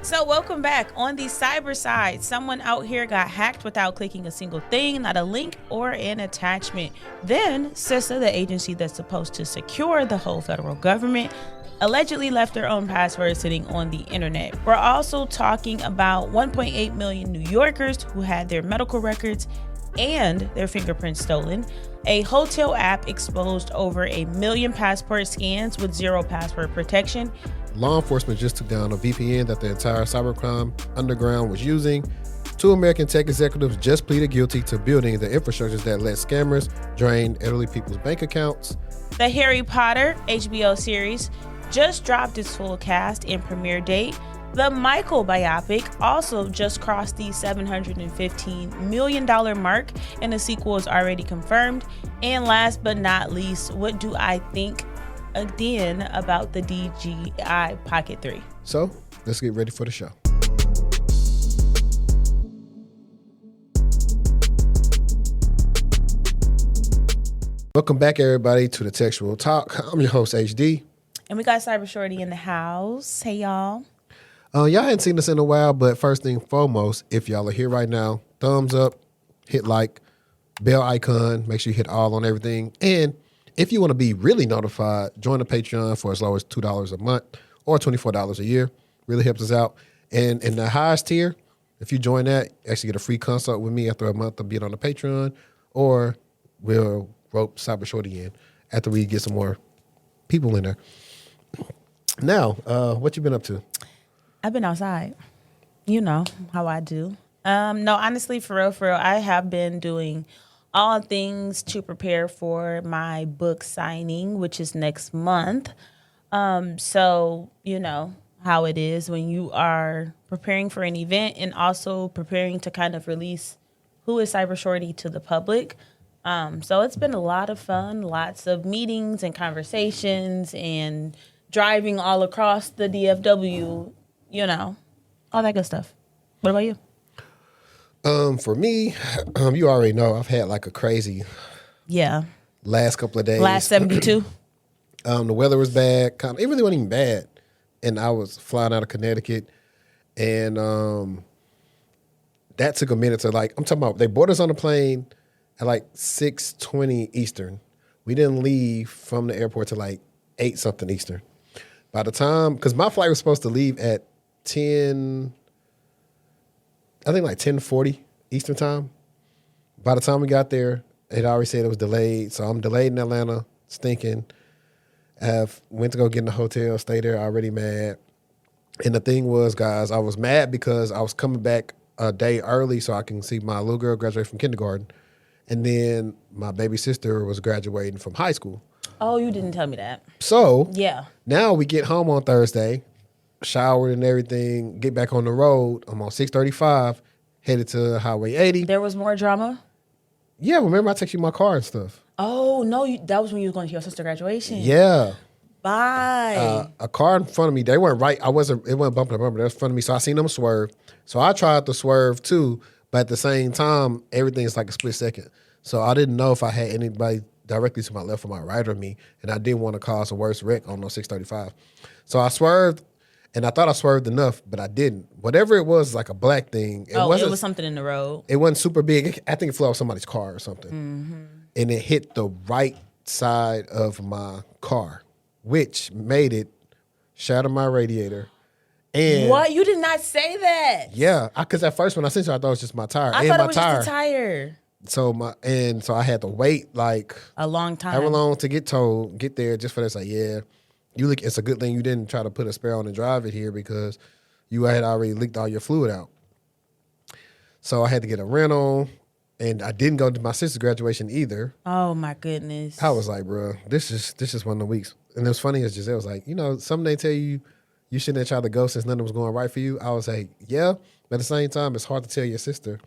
So welcome back. On the cyber side, someone out here got hacked without clicking a single thing, not a link or an attachment. Then CISA, the agency that's supposed to secure the whole federal government, allegedly left their own password sitting on the internet. We're also talking about 1.8 million New Yorkers who had their medical records and their fingerprints stolen. A hotel app exposed over 1 million passport scans with zero password protection. Law enforcement just took down a VPN that the entire cybercrime underground was using. 2 American tech executives just pleaded guilty to building the infrastructures that let scammers drain elderly people's bank accounts. The Harry Potter HBO series just dropped its full cast and premiere date. The Michael biopic also just crossed the $715 million mark, and the sequel is already confirmed. And last but not least, what do I think again about the DJI Pocket 3? So let's get ready for the show. Welcome back, everybody, to the Textual Talk. I'm your host, HD. And we got Cybershortieee in the house. Hey, y'all. Y'all hadn't seen us in a while, but first thing foremost, if y'all are here right now, thumbs up, hit like, bell icon, make sure you hit all on everything. And if you want to be really notified, join the Patreon for as low as $2 a month or $24 a year. Really helps us out. And in the highest tier, if you join that, you actually get a free consult with me after a month of being on the Patreon, or we'll rope Cybershortieee in after we get some more people in there. Now, what you been up to? I've been outside. You know how I do. No, honestly, for real, I have been doing all things to prepare for my book signing, which is next month. So, you know how it is when you are preparing for an event and also preparing to kind of release who is Cybershortieee to the public. So it's been a lot of fun, lots of meetings and conversations and driving all across the DFW, you know, all that good stuff. What about you? For me, you already know I've had like a crazy last couple of days. Last 72. The weather was bad. It really wasn't even bad. And I was flying out of Connecticut. And that took a minute to I'm talking about, they boarded us on the plane at 6:20 Eastern. We didn't leave from the airport till 8 something Eastern. By the time, because my flight was supposed to leave at 10, I think 10:40 Eastern time. By the time we got there, it already said it was delayed. So I'm delayed in Atlanta, stinking. Went to go get in the hotel, stayed there already mad. And the thing was, guys, I was mad because I was coming back a day early so I can see my little girl graduate from kindergarten. And then my baby sister was graduating from high school. Oh, you didn't tell me that. So yeah, now we get home on Thursday, showered and everything, get back on the road. I'm on 635, headed to Highway 80. There was more drama? Yeah, remember I texted you my car and stuff. Oh, no, that was when you was going to your sister's graduation. Yeah. Bye. A car in front of me, they weren't right. It wasn't bumper to bumper. They was in front of me, so I seen them swerve. So I tried to swerve too, but at the same time, everything's like a split second. So I didn't know if I had anybody directly to my left or my right of me, and I didn't want to cause a worse wreck on 635. So I swerved, and I thought I swerved enough, but I didn't. Whatever it was, like a black thing. It was something in the road. It wasn't super big. I think it flew off somebody's car or something. Mm-hmm. And it hit the right side of my car, which made it shatter my radiator. And what? You did not say that. Yeah, because at first when I sent you, I thought it was just my tire. I thought it was just a tire. So I had to wait a long time. However long to get there just for this. It's a good thing you didn't try to put a spare on and drive it here because you had already leaked all your fluid out. So I had to get a rental, and I didn't go to my sister's graduation either. Oh my goodness. I was like, bro, this is one of the weeks. And it was funny as Giselle was like, something they tell you shouldn't have tried to go since nothing was going right for you. I was like, yeah, but at the same time, it's hard to tell your sister,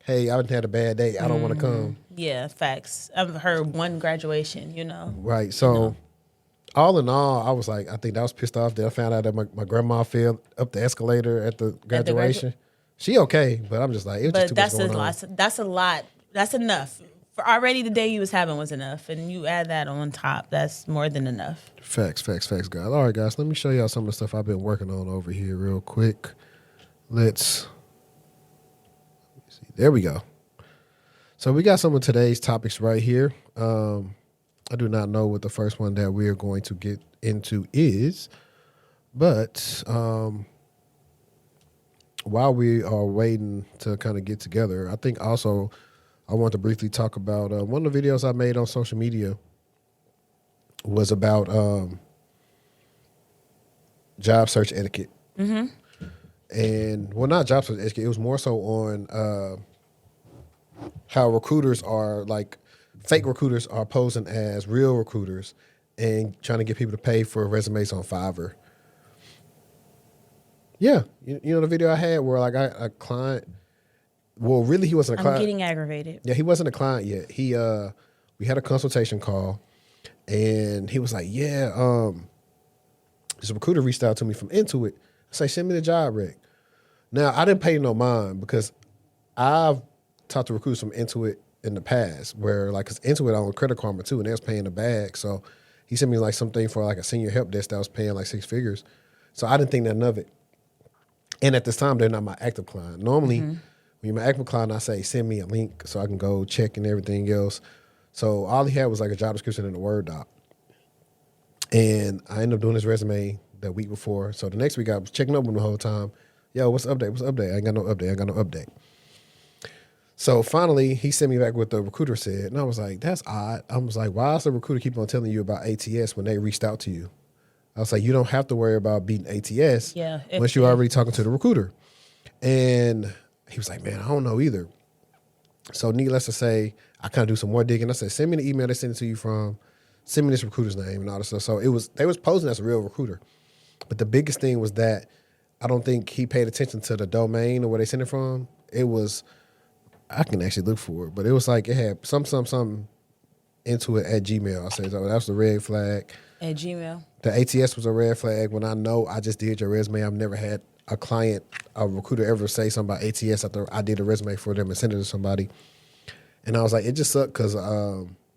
hey, I had a bad day. I don't want to come. Yeah, facts. I've heard one graduation, Right. So all in all, I was like, I think I was pissed off that I found out that my grandma fell up the escalator at the graduation. She okay, but I'm just like, it was just too much going on. That's a lot. That's enough. For already the day you was having was enough, and you add that on top, that's more than enough. Facts, guys. All right, guys, let me show y'all some of the stuff I've been working on over here real quick. let's see. There we go. So we got some of today's topics right here. I do not know what the first one that we are going to get into is, but while we are waiting to kind of get together, I think also I want to briefly talk about one of the videos I made on social media was about job search etiquette. Mm-hmm. And, well, not job search etiquette. It was more so on how recruiters are, like, fake recruiters are posing as real recruiters and trying to get people to pay for resumes on Fiverr. Yeah. You know the video I had where, like, a client, well, really he wasn't a client. I'm getting aggravated. Yeah, he wasn't a client yet. We had a consultation call, and he was like, yeah, this recruiter reached out to me from Intuit. I say, send me the job rec. Now, I didn't pay no mind because I've talked to recruiters from Intuit in the past where, like, because Intuit owned Credit Karma too, and they was paying the bag. So he sent me, like, something for, like, a senior help desk that was paying, like, 6 figures. So I didn't think nothing of it. And at this time, they're not my active client. Normally, when you're my active client, I say, send me a link so I can go check and everything else. So all he had was, like, a job description in a Word doc. And I ended up doing his resume that week before. So the next week, I was checking up with him the whole time. Yo, what's the update? What's the update? I ain't got no update. So finally, he sent me back what the recruiter said. And I was like, that's odd. I was like, why does the recruiter keep on telling you about ATS when they reached out to you? I was like, you don't have to worry about beating ATS once you're already talking to the recruiter. And he was like, man, I don't know either. So needless to say, I kind of do some more digging. I said, send me the email they sent it to you from. Send me this recruiter's name and all this stuff. So they was posing as a real recruiter. But the biggest thing was that I don't think he paid attention to the domain or where they sent it from. It was, I can actually look for it, but it was like it had some into it at Gmail. I said, oh, that was the red flag. At Gmail. The ATS was a red flag when I know I just did your resume. I've never had a recruiter ever say something about ATS after I did a resume for them and sent it to somebody. And I was like, it just sucked because,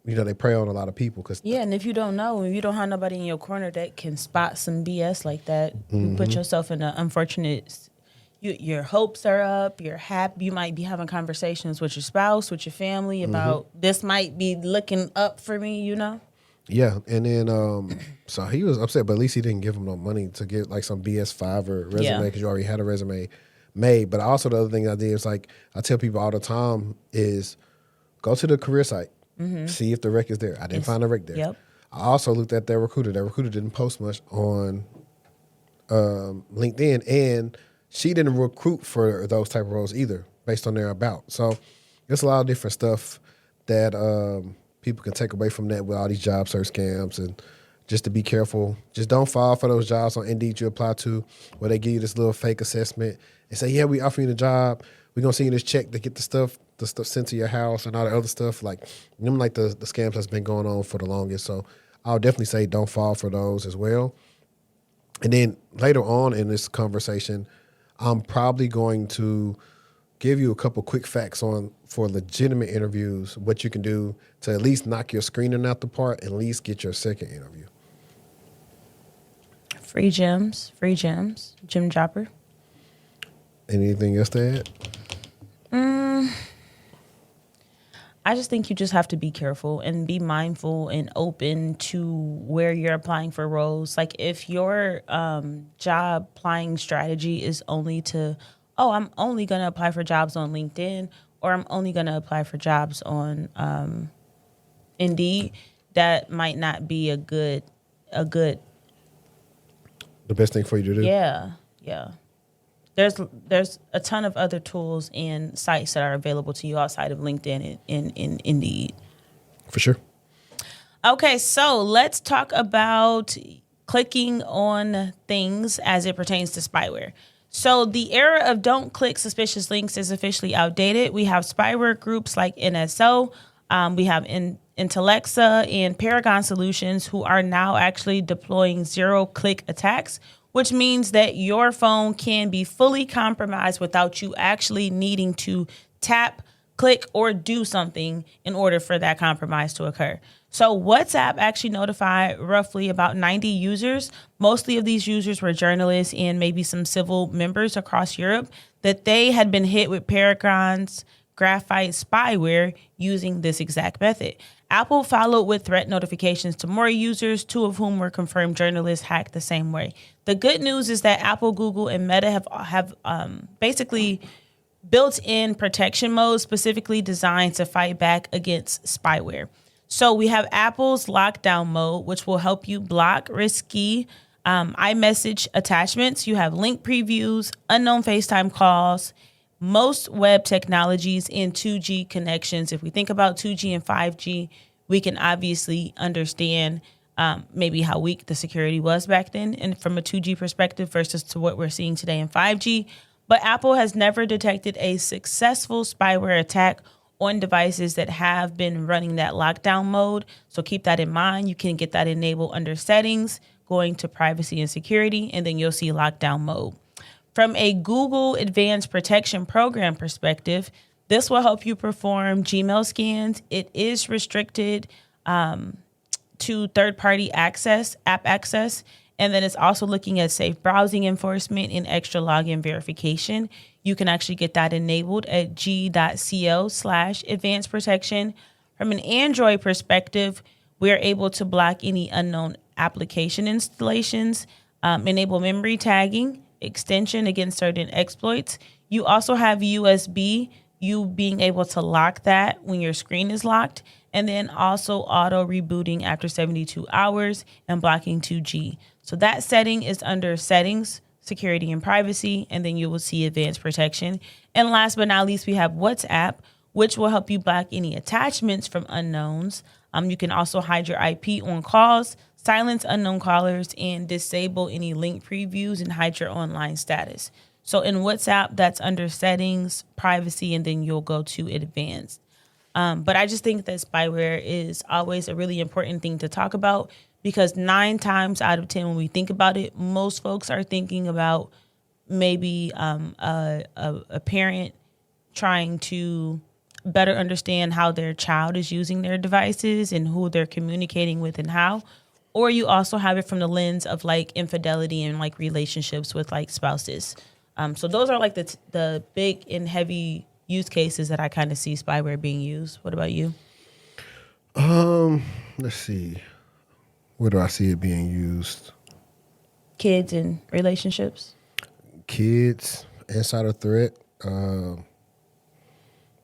they prey on a lot of people. And if you don't know, if you don't have nobody in your corner that can spot some BS like that, you put yourself in an unfortunate. Your hopes are up. You're happy. You might be having conversations with your spouse, with your family about this might be looking up for me. Yeah, and then so he was upset, but at least he didn't give him no money to get like some BS Fiverr resume because you already had a resume made. But also the other thing I did is like I tell people all the time is go to the career site, see if the rec is there. I didn't find a rec there. Yep. I also looked at their recruiter. Their recruiter didn't post much on LinkedIn, and she didn't recruit for those type of roles either, based on their about. So there's a lot of different stuff that people can take away from that with all these job search scams, and just to be careful. Just don't fall for those jobs on Indeed you apply to where they give you this little fake assessment and say, yeah, we offer you the job. We're going to send you this check to get the stuff sent to your house and all the other stuff. Like the scams that's been going on for the longest. So I'll definitely say don't fall for those as well. And then later on in this conversation, I'm probably going to give you a couple quick facts for legitimate interviews, what you can do to at least knock your screening out the park and at least get your second interview. Free gems, Jim Jopper. Anything else to add? I just think you just have to be careful and be mindful and open to where you're applying for roles. Like if your job applying strategy is only to, I'm only going to apply for jobs on LinkedIn, or I'm only going to apply for jobs on Indeed, that might not be a good. The best thing for you to do. Yeah. There's a ton of other tools and sites that are available to you outside of LinkedIn and Indeed. For sure. Okay, so let's talk about clicking on things as it pertains to spyware. So the era of don't click suspicious links is officially outdated. We have spyware groups like NSO. We have Intellexa and Paragon Solutions who are now actually deploying zero-click attacks, which means that your phone can be fully compromised without you actually needing to tap, click or do something in order for that compromise to occur. So WhatsApp actually notified roughly about 90 users. Mostly of these users were journalists and maybe some civil members across Europe that they had been hit with Paragon's graphite spyware using this exact method. Apple followed with threat notifications to more users, 2 of whom were confirmed journalists hacked the same way. The good news is that Apple, Google, and Meta have basically built-in protection modes specifically designed to fight back against spyware. So we have Apple's lockdown mode, which will help you block risky iMessage attachments. You have link previews, unknown FaceTime calls, most web technologies, and 2G connections. If we think about 2G and 5G, we can obviously understand maybe how weak the security was back then and from a 2G perspective versus to what we're seeing today in 5G. But Apple has never detected a successful spyware attack on devices that have been running that lockdown mode. So keep that in mind. You can get that enabled under settings, going to privacy and security, and then you'll see lockdown mode. From a Google Advanced Protection Program perspective, this will help you perform Gmail scans. It is restricted to third-party access, app access, and then it's also looking at safe browsing enforcement and extra login verification. You can actually get that enabled at g.co/advanced protection. From an Android perspective, we're able to block any unknown application installations, enable memory tagging, extension against certain exploits. You also have USB, you being able to lock that when your screen is locked, and then also auto rebooting after 72 hours and blocking 2G. So that setting is under settings, security and privacy, and then you will see advanced protection. And last but not least, we have WhatsApp, which will help you block any attachments from unknowns. You can also hide your IP on calls, silence unknown callers, and disable any link previews and hide your online status. So in WhatsApp, that's under settings, privacy, and then you'll go to advanced. But I just think that spyware is always a really important thing to talk about because 9 times out of 10, when we think about it, most folks are thinking about maybe a parent trying to better understand how their child is using their devices and who they're communicating with and how. Or you also have it from the lens of like infidelity and like relationships with like spouses. So those are like the big and heavy use cases that I kind of see spyware being used. What about you? Let's see. Where do I see it being used? Kids and relationships. Kids, insider threat,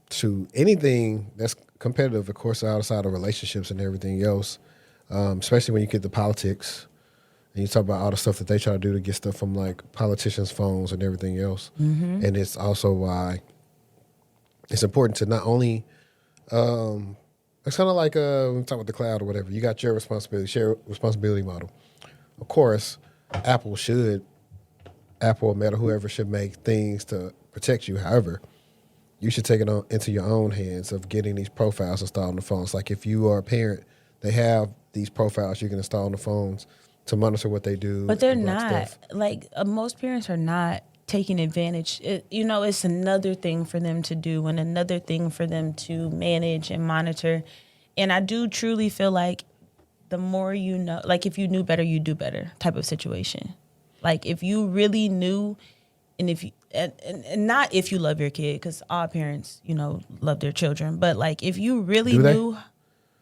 to anything that's competitive, of course, outside of relationships and everything else, especially when you get to politics and you talk about all the stuff that they try to do to get stuff from like politicians' phones and everything else. Mm-hmm. And it's also why it's important to not only, it's kind of like when we talk about the cloud or whatever, you got your responsibility, share responsibility model. Of course, Apple or Meta, whoever should make things to protect you. However, you should take it into your own hands of getting these profiles installed on the phones. Like if you are a parent, they have these profiles you can install on the phones to monitor what they do. But they're not. Like most parents are not taking advantage. It's another thing for them to do and another thing for them to manage and monitor. And I do truly feel like the more you know, like if you knew better, you do better type of situation. Like if you really knew, and if you, and not if you love your kid, because all parents, love their children. But like if you really knew,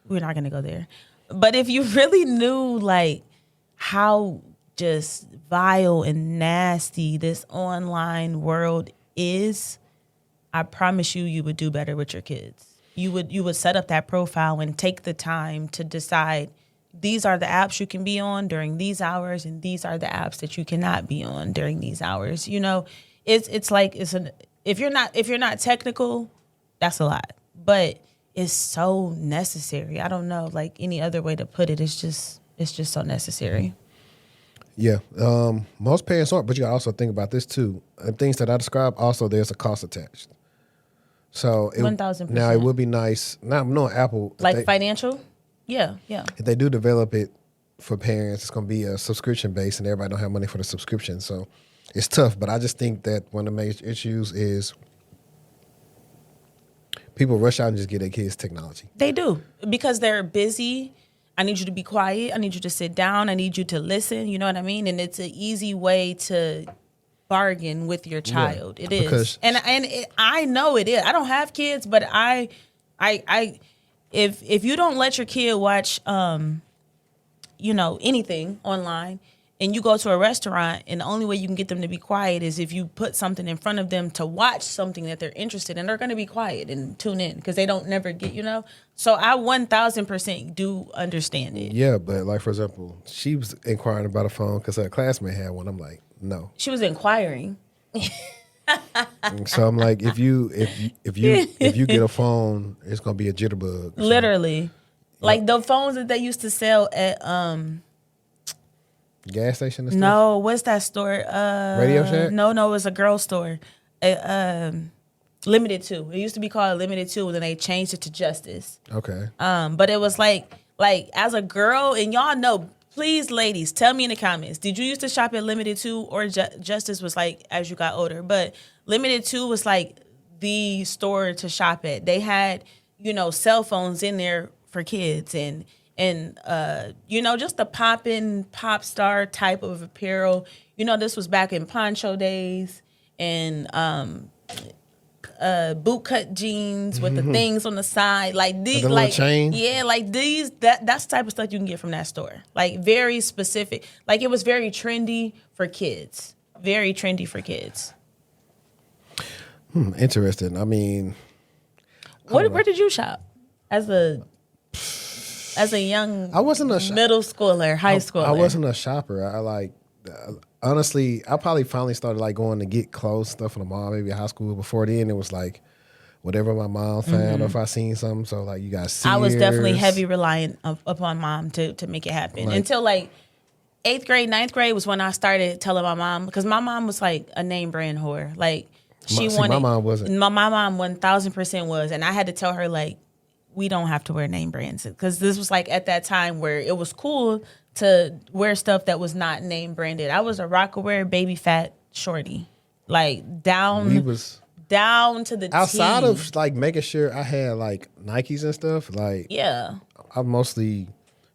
we're not going to go there. But if you really knew like how just vile and nasty this online world is, I promise you would do better with your kids. You would set up that profile and take the time to decide these are the apps you can be on during these hours and these are the apps that you cannot be on during these hours. If you're not technical, that's a lot. But it's so necessary. I don't know like any other way to put it. It's just so necessary. Yeah. Most parents aren't, but you gotta also think about this too. Things that I described, also there's a cost attached. So 1,000%. Now it would be nice. Now I'm knowing Apple, like financial. Yeah. If they do develop it for parents, it's gonna be a subscription base, and everybody don't have money for the subscription, so it's tough. But I just think that one of the major issues is People rush out and just get their kids technology. They do because they're busy. I need you to be quiet. I need you to sit down. I need you to listen. You know what I mean? And it's an easy way to bargain with your child. It is, I know it is. I don't have kids, but if you don't let your kid watch, anything online, and you go to a restaurant, and the only way you can get them to be quiet is if you put something in front of them to watch something that they're interested in, they're going to be quiet and tune in because they don't never get, So I 1000% do understand it. Yeah, but like, for example, she was inquiring about a phone because her classmate had one. I'm like, no. She was inquiring. So I'm like, if you get a phone, it's gonna be a jitterbug. Literally, like the phones that they used to sell at gas station and stuff? No, what's that store? Radio Shack? No, it was a girl store. Limited 2. It used to be called Limited 2, and then they changed it to Justice. Okay. But it was like as a girl, and y'all know, please, ladies, tell me in the comments, did you used to shop at Limited 2 or Justice was like as you got older? But Limited 2 was like the store to shop at. They had, cell phones in there for kids and just the poppin' pop star type of apparel. This was back in poncho days and boot cut jeans with the things on the side, like these, like chain. Yeah, like these. That's the type of stuff you can get from that store. Like very specific. Like it was very trendy for kids. Very trendy for kids. Interesting. I mean, where did you shop as a young? I wasn't middle schooler, high schooler. I wasn't a shopper. Honestly, I probably finally started like going to get clothes stuff from the mall, maybe high school. Before then, it was like whatever my mom found or if I seen something. So like you got Sears. I was definitely heavy reliant upon mom to make it happen until like 8th grade, 9th grade was when I started telling my mom, because my mom was like a name brand whore. Like she wanted. My mom wasn't. My mom 1000% was, and I had to tell her like, we don't have to wear name brands, because this was like at that time where it was cool to wear stuff that was not name branded. I was a Rockaware baby fat shorty, like down to the outside T. of like making sure I had like Nikes and stuff. Like I'm mostly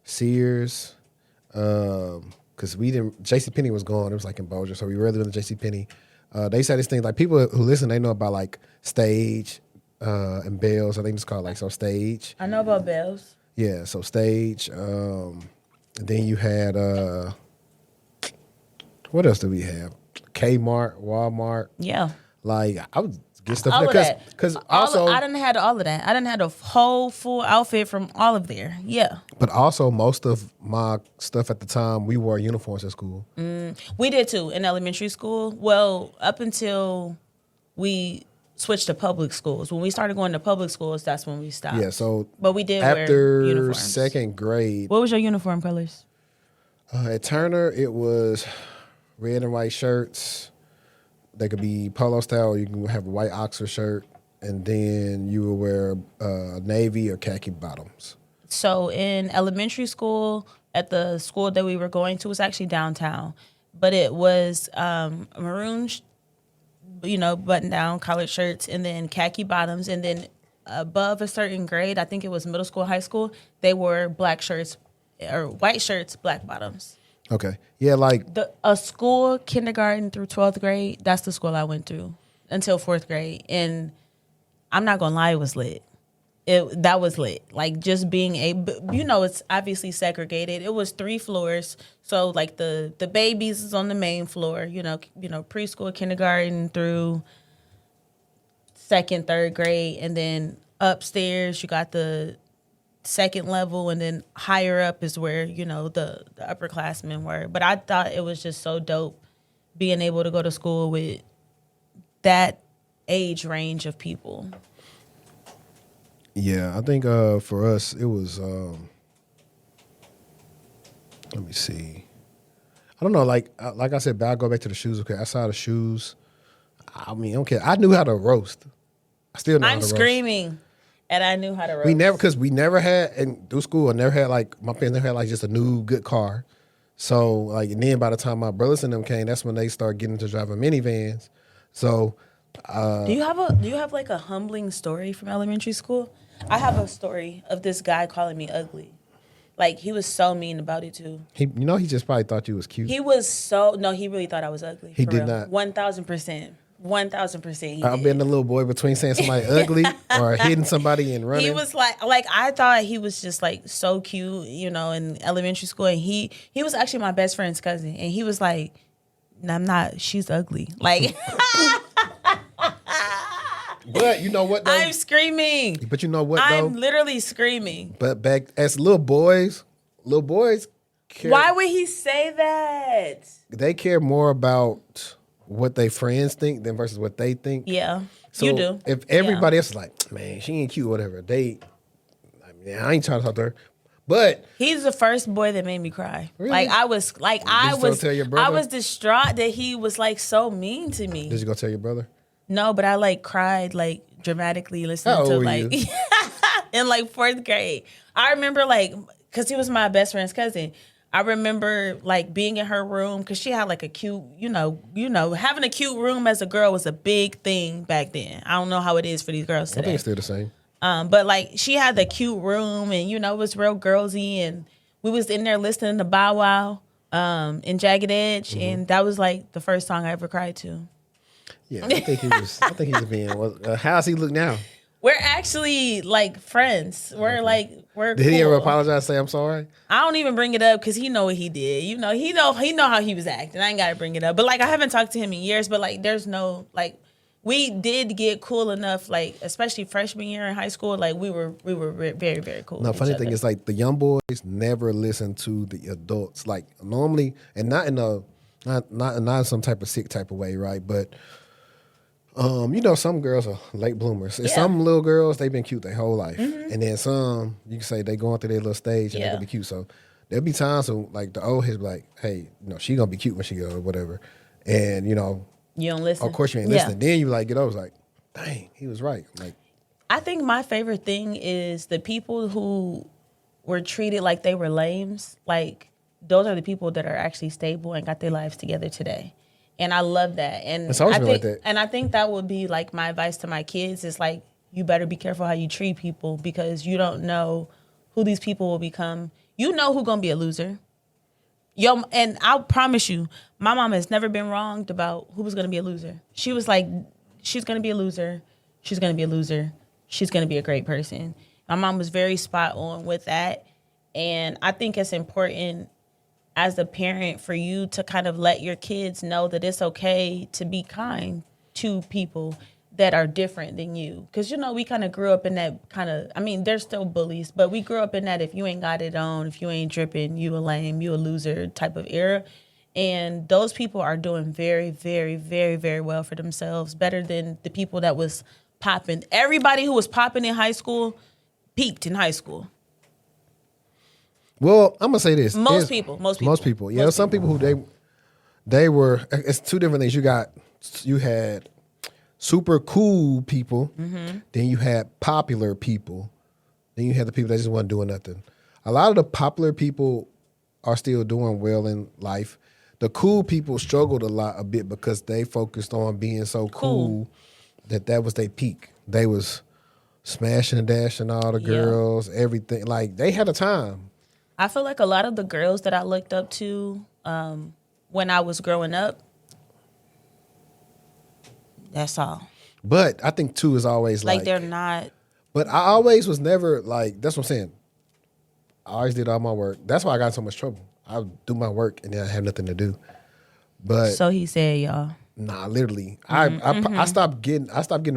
Sears, because we didn't. JCPenney was gone. It was like in Bossier, so we rarely went to JCPenney. They say this thing like people who listen, they know about like Stage and Bells. I think it's called like Stage. I know about Bells. Yeah, so Stage. Then you had what else do we have? Kmart, Walmart. Yeah. Like I would get stuff all there because also I didn't have all of that. I didn't have a whole full outfit from all of there. Yeah. But also most of my stuff at the time, we wore uniforms at school. We did too in elementary school. Well, up until we switched to public schools. When we started going to public schools, that's when we stopped. Yeah, so but we did after wear uniforms. Second grade. What was your uniform colors? At Turner, it was red and white shirts. They could be polo style, or you can have a white Oxford shirt, and then you would wear navy or khaki bottoms. So in elementary school, at the school that we were going to, was actually downtown, but it was maroon button down collared shirts, and then khaki bottoms, and then above a certain grade, I think it was middle school, high school, they wore black shirts or white shirts, black bottoms. Okay. Yeah, like a school kindergarten through 12th grade, that's the school I went through until 4th grade. And I'm not gonna lie, it was lit. That was lit. Like just being it's obviously segregated. It was 3 floors. So like the babies is on the main floor, preschool, kindergarten through 2nd, 3rd grade. And then upstairs you got the 2nd level, and then higher up is where, the upperclassmen were. But I thought it was just so dope being able to go to school with that age range of people. Yeah, I think for us it was let me see. I don't know, like I said, but I'll go back to the shoes. Okay, outside of shoes, I mean, okay, I knew how to roast. I still know how to roast. I'm screaming. And I knew how to roast. We never had, and through school, I never had like, my parents never had like just a new good car. So like, and then by the time my brothers and them came, that's when they started getting into driving minivans. So Do you have like a humbling story from elementary school? I have a story of this guy calling me ugly. Like, he was so mean about it too. He just probably thought you was cute. He really thought I was ugly. He for did real. not. 1,000%. 1,000%. I've been a little boy between saying somebody ugly or hitting somebody and running. He was like I thought he was just like so cute, you know, in elementary school, and he was actually my best friend's cousin, and he was like, "No, I'm not. She's ugly." Like, but you know what? Though? I'm screaming. But you know what? Though? I'm literally screaming. But back as little boys care. Why would he say that? They care more about what their friends think than versus what they think. Yeah, So you do. If everybody else is like, man, she ain't cute, whatever. I ain't trying to talk to her. But he's the first boy that made me cry. Really? Like I was tell your brother? I was distraught that he was like so mean to me. Did you go tell your brother? No, but I like cried like dramatically listening How to old were like you? in like 4th grade. I remember like because he was my best friend's cousin. I remember like being in her room because she had like a cute, you know, having a cute room as a girl was a big thing back then. I don't know how it is for these girls today. I think it's still the same. But like she had the cute room and you know it was real girlsy and we was in there listening to Bow Wow and Jagged Edge and that was like the first song I ever cried to. Yeah, I think he was being. How's he look now? We're actually like friends. We're Did he ever apologize? Say I'm sorry. I don't even bring it up because he know what he did. You know, he know how he was acting. I ain't gotta bring it up. But like I haven't talked to him in years. But like there's no like we did get cool enough. Like especially freshman year in high school. Like we were very very cool. No, funny thing is like the young boys never listen to the adults. Like normally, and not in some type of sick type of way, right? But you know, some girls are late bloomers. And some little girls, they've been cute their whole life. And then some, you can say they going through their little stage and they're going to be cute. So there'll be times when like the old heads be like, hey, you know, she going to be cute when she go or whatever. And, you know. You don't listen. Of course you ain't listening. Then you like get over like, dang, he was right. Like, I think my favorite thing is the people who were treated like they were lames. Like those are the people that are actually stable and got their lives together today. And I love that. And it's always I been think, like that. And I think that would be like my advice to my kids is like, you better be careful how you treat people because you don't know who these people will become. You know who's going to be a loser. And I'll promise you, my mom has never been wronged about who was going to be a loser. She was like, she's going to be a loser. She's going to be a loser. She's going to be a great person. My mom was very spot on with that. And I think it's important as a parent for you to kind of let your kids know that it's okay to be kind to people that are different than you. Because, you know, we kind of grew up in that kind of, I mean, there's still bullies, but we grew up in that if you ain't got it on, if you ain't dripping, you a lame, you a loser type of era. And those people are doing very, very, very, very well for themselves, better than the people that was popping. Everybody who was popping in high school peaked in high school. Well, I'm gonna say this. Most people. Yeah, some people who they were. It's two different things. You had super cool people. Then you had popular people. Then you had the people that just wasn't doing nothing. A lot of the popular people are still doing well in life. The cool people struggled a bit because they focused on being so cool that was their peak. They was smashing and dashing all the girls, everything. Like they had a time. I feel like a lot of the girls that I looked up to when I was growing up, that's all. But I think too is always like they're not. But I always was never like, that's what I'm saying. I always did all my work. That's why I got in so much trouble. I would do my work and then I have nothing to do. But so he said, y'all. Nah, literally. I stopped getting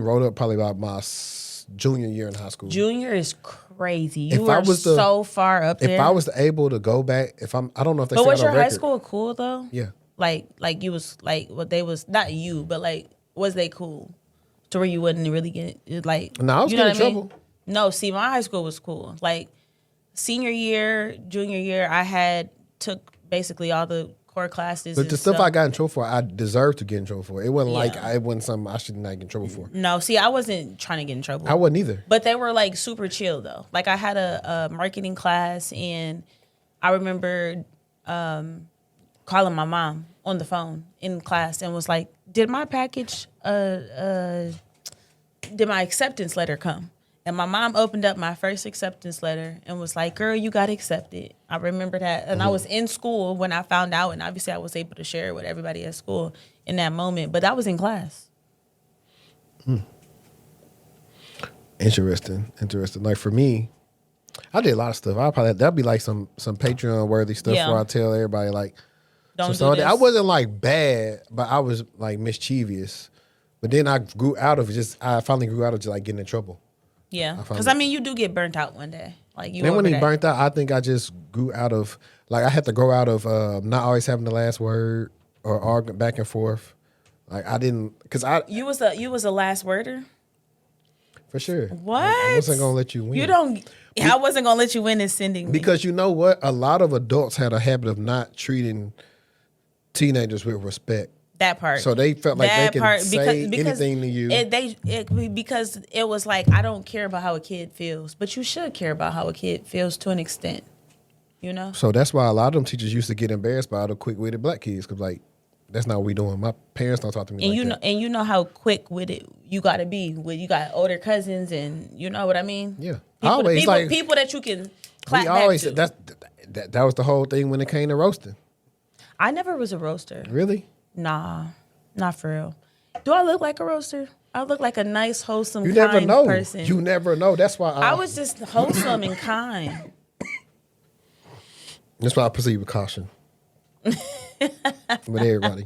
rolled up probably about my junior year in high school. Junior is crazy. You were so far up there. If I was able to go back, I don't know if they. But was your high school cool though? Yeah. Like you was like what they was not you, but like was they cool to where you wouldn't really get like? No, I was getting in trouble. No, see, my high school was cool. Like senior year, junior year, I took basically all the core classes. But the stuff I got in trouble for, I deserved to get in trouble for. It wasn't it wasn't something I should not get in trouble for. No, see, I wasn't trying to get in trouble. I wasn't either. But they were like super chill though. Like I had a marketing class and I remember calling my mom on the phone in class and was like, did my package, did my acceptance letter come? And my mom opened up my first acceptance letter and was like, girl, you got accepted. I remember that. And I was in school when I found out. And obviously I was able to share it with everybody at school in that moment. But that was in class. Interesting. Like for me, I did a lot of stuff. That'd be like some Patreon worthy stuff where I tell everybody like, don't so do this. I wasn't like bad, but I was like mischievous. But then I grew out of it. I finally grew out of just like getting in trouble. Yeah, because I mean, you do get burnt out one day. Like you. Then when he burnt out, I think I just grew out of like I had to grow out of not always having the last word or arguing back and forth. Like I didn't because you was a last worder for sure. What? I wasn't gonna let you win. You don't. I wasn't gonna let you win in sending me. Because you know what, a lot of adults had a habit of not treating teenagers with respect. That part. So they felt like that they could say anything to you. Because it was like, I don't care about how a kid feels, but you should care about how a kid feels to an extent, you know? So that's why a lot of them teachers used to get embarrassed by the quick-witted black kids because, like, that's not what we doing. My parents don't talk to me like that. And you know how quick-witted you got to be. You got older cousins and you know what I mean? Yeah. People that you can clap back to. That was the whole thing when it came to roasting. I never was a roaster. Really? Nah, not for real. Do I look like a roaster? I look like a nice, wholesome, you kind never know. person. You never know. That's why I was just wholesome and kind. That's why I proceed with caution. With everybody.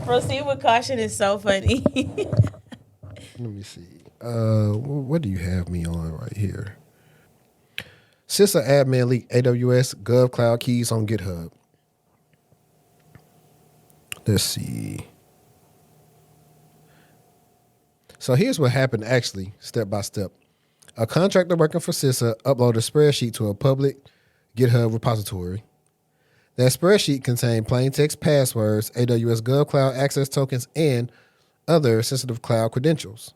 Proceed with caution is so funny. Let me see. What do you have me on right here? CISA admin leaked AWS GovCloud keys on GitHub. Let's see. So here's what happened actually, step by step. A contractor working for CISA uploaded a spreadsheet to a public GitHub repository. That spreadsheet contained plain text passwords, AWS GovCloud access tokens, and other sensitive cloud credentials.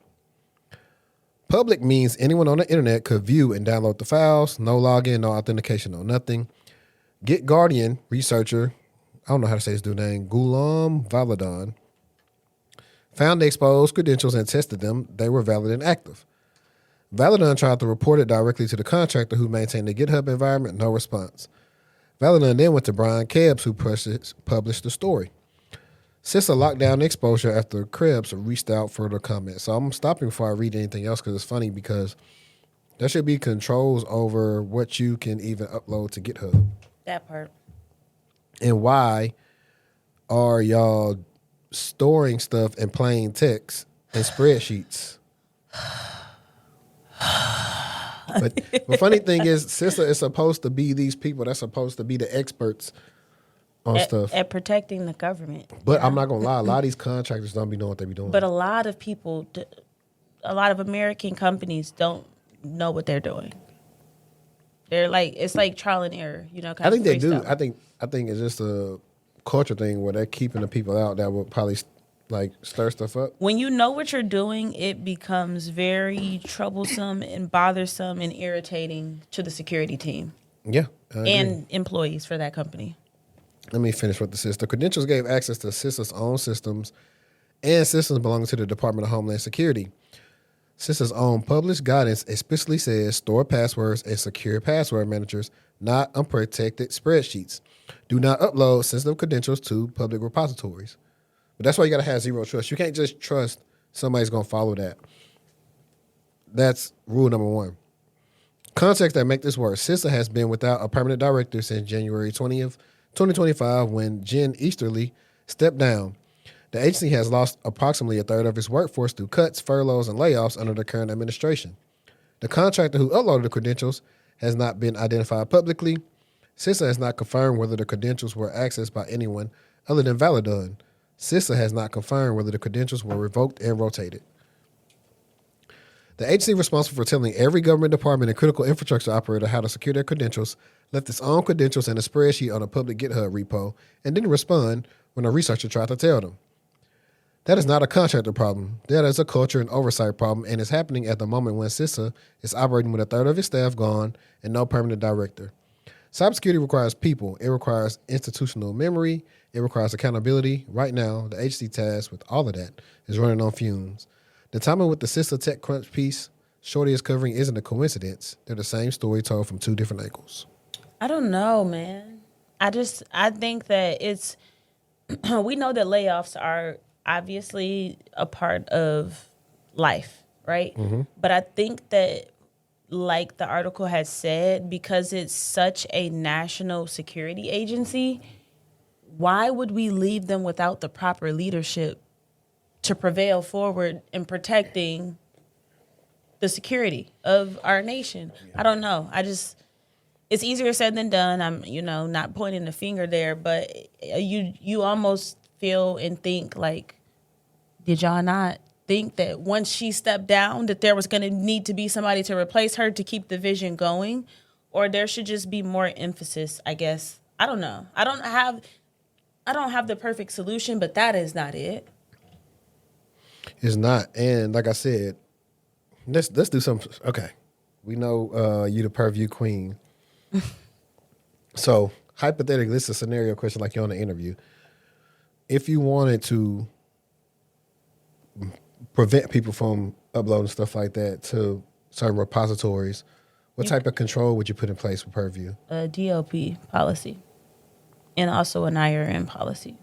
Public means anyone on the internet could view and download the files, no login, no authentication, no nothing. GitGuardian researcher, I don't know how to say his dude's name, Ghulam Valadan, found the exposed credentials and tested them. They were valid and active. Valadan tried to report it directly to the contractor who maintained the GitHub environment, no response. Valadan then went to Brian Krebs, who published the story. CISA locked down the exposure after Krebs reached out for the comment. So I'm stopping before I read anything else because it's funny because there should be controls over what you can even upload to GitHub. That part. And why are y'all storing stuff in plain text and spreadsheets? But the funny thing is, CISA is supposed to be these people that's supposed to be the experts on stuff. At protecting the government. But I'm not going to lie, a lot of these contractors don't be knowing what they be doing. But a lot of people, a lot of American companies don't know what they're doing. They're like, it's like trial and error, you know. I think they do. I think it's just a culture thing where they're keeping the people out that will probably like stir stuff up. When you know what you're doing, it becomes very troublesome and bothersome and irritating to the security team. Yeah. And employees for that company. Let me finish with the CISA. The credentials gave access to CISA's own systems and systems belonging to the Department of Homeland Security. CISA's own published guidance explicitly says store passwords and secure password managers, not unprotected spreadsheets. Do not upload sensitive credentials to public repositories. But that's why you got to have zero trust. You can't just trust somebody's going to follow that. That's rule number one. Context that make this work. CISA has been without a permanent director since January 20th, 2025, when Jen Easterly stepped down. The agency has lost approximately a third of its workforce through cuts, furloughs, and layoffs under the current administration. The contractor who uploaded the credentials has not been identified publicly. CISA has not confirmed whether the credentials were accessed by anyone other than Valadan. CISA has not confirmed whether the credentials were revoked and rotated. The agency responsible for telling every government department and critical infrastructure operator how to secure their credentials left its own credentials in a spreadsheet on a public GitHub repo and didn't respond when a researcher tried to tell them. That is not a contractor problem. That is a culture and oversight problem, and it's happening at the moment when CISA is operating with a third of its staff gone and no permanent director. Cybersecurity requires people. It requires institutional memory. It requires accountability. Right now, the agency task with all of that is running on fumes. The timing with the CISA tech crunch piece Shorty is covering isn't a coincidence. They're the same story told from two different angles. I don't know, man. I think that it's we know that layoffs are obviously a part of life, right? But I think that, like the article has said, because it's such a national security agency, why would we leave them without the proper leadership to prevail forward in protecting the security of our nation? I don't know. It's easier said than done. I'm, not pointing the finger there, but you almost feel and think like, did y'all not think that once she stepped down that there was going to need to be somebody to replace her to keep the vision going? Or there should just be more emphasis, I guess. I don't know. I don't have the perfect solution, but that is not it. It's not. And like I said, let's do something. Okay. We know you the purview queen. So hypothetically, this is a scenario question like you're on an interview. If you wanted to prevent people from uploading stuff like that to certain repositories, what type of control would you put in place for purview? A DLP policy and also an IRM policy.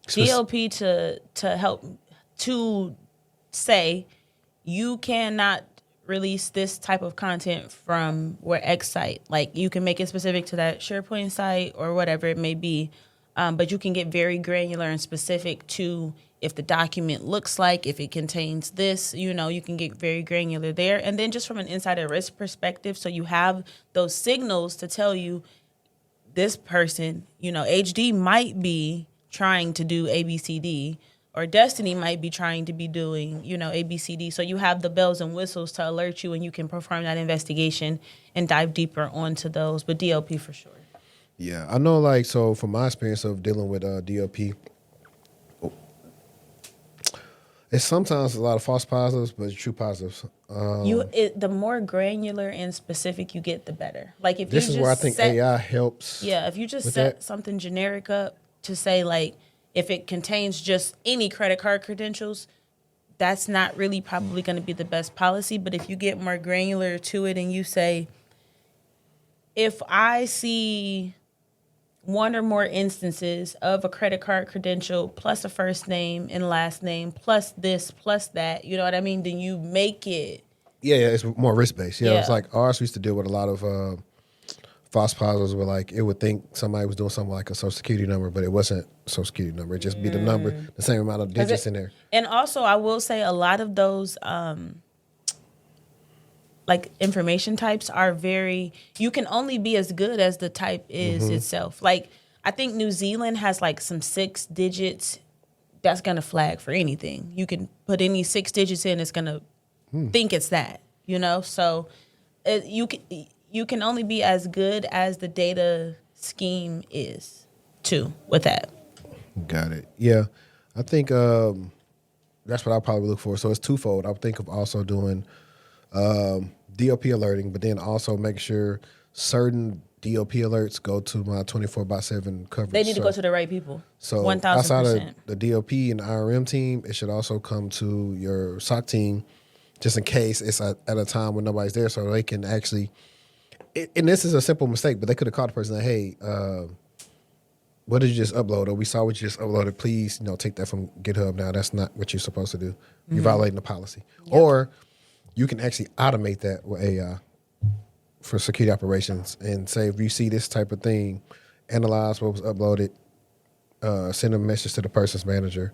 DLP to help to say you cannot release this type of content from where X site. Like, you can make it specific to that SharePoint site or whatever it may be, but you can get very granular and specific to if the document looks like, if it contains this, you can get very granular there. And then just from an insider risk perspective, so you have those signals to tell you this person, HD might be trying to do ABCD, or Destiny might be trying to be doing, ABCD. So you have the bells and whistles to alert you, and you can perform that investigation and dive deeper onto those. But DLP for sure. Yeah, I know. So from my experience of dealing with DLP, it's sometimes a lot of false positives, but true positives. The more granular and specific you get, the better. Like, if this you is just where I think AI helps. Yeah, if you just set something generic up to say, like, if it contains just any credit card credentials, that's not really probably going to be the best policy. But if you get more granular to it and you say, if I see one or more instances of a credit card credential plus a first name and last name plus this plus that, you know what I mean? Then you make it. Yeah, it's more risk-based. Yeah, it's like ours used to deal with a lot of false positives where, like, it would think somebody was doing something like a social security number, but it wasn't a social security number. It just be the number, the same amount of digits in there. And also, I will say a lot of those like information types are you can only be as good as the type is itself. Like, I think New Zealand has like some 6 digits that's going to flag for anything. You can put any 6 digits in, it's going to think it's that, So you can only be as good as the data scheme is too with that. Got it. Yeah. I think that's what I'll probably look for. So it's twofold. I would think of also doing DLP alerting, but then also make sure certain DLP alerts go to my 24/7 coverage. They need to go to the right people. So 1,000%. outside of the DLP and the IRM team, it should also come to your SOC team, just in case it's at a time when nobody's there, so they can actually. And this is a simple mistake, but they could have called the person like, "Hey, what did you just upload? Or we saw what you just uploaded. Please, take that from GitHub now. That's not what you're supposed to do. You're violating the policy." Yep. Or you can actually automate that with AI for security operations and say, if you see this type of thing, analyze what was uploaded, send a message to the person's manager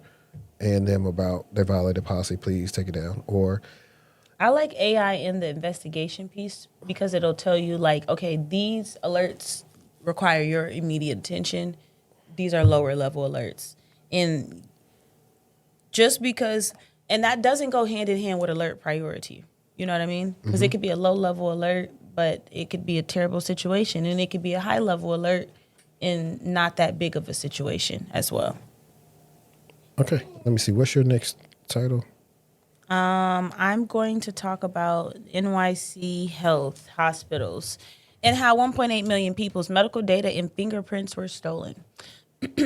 and them about they violated policy. Please take it down. Or I like AI in the investigation piece because it'll tell you, like, okay, these alerts require your immediate attention. These are lower level alerts. And just because, and that doesn't go hand in hand with alert priority. You know what I mean? Because it could be a low level alert, but it could be a terrible situation. And it could be a high level alert in not that big of a situation as well. Okay, let me see. What's your next title? I'm going to talk about NYC Health Hospitals. and how 1.8 million people's medical data and fingerprints were stolen.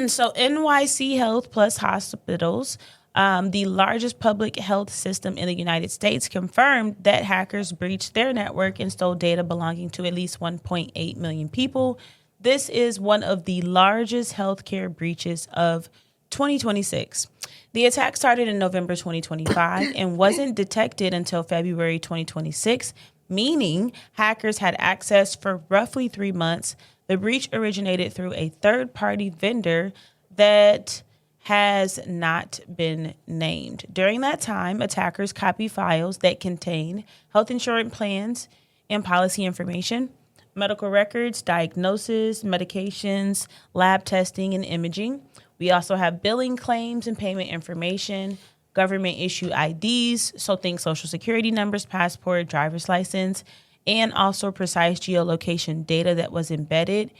So NYC Health Plus Hospitals, the largest public health system in the United States, confirmed that hackers breached their network and stole data belonging to at least 1.8 million people. This is one of the largest healthcare breaches of 2026. The attack started in November 2025 and wasn't detected until February 2026, meaning hackers had access for roughly 3 months. The breach originated through a third-party vendor that has not been named. During that time, attackers copied files that contain health insurance plans and policy information, medical records, diagnosis, medications, lab testing, and imaging. We also have billing claims and payment information, government issue IDs, so think social security numbers, passport, driver's license, and also precise geolocation data that was embedded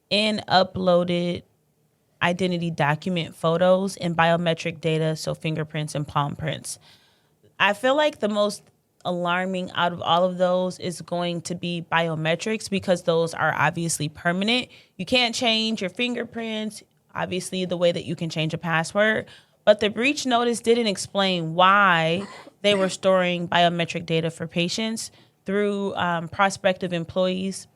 in uploaded identity document photos and biometric data, so fingerprints and palm prints. I feel like the most alarming out of all of those is going to be biometrics, because those are obviously permanent. You can't change your fingerprints, obviously the way that you can change a password, but the breach notice didn't explain why they were storing biometric data for patients through prospective employees.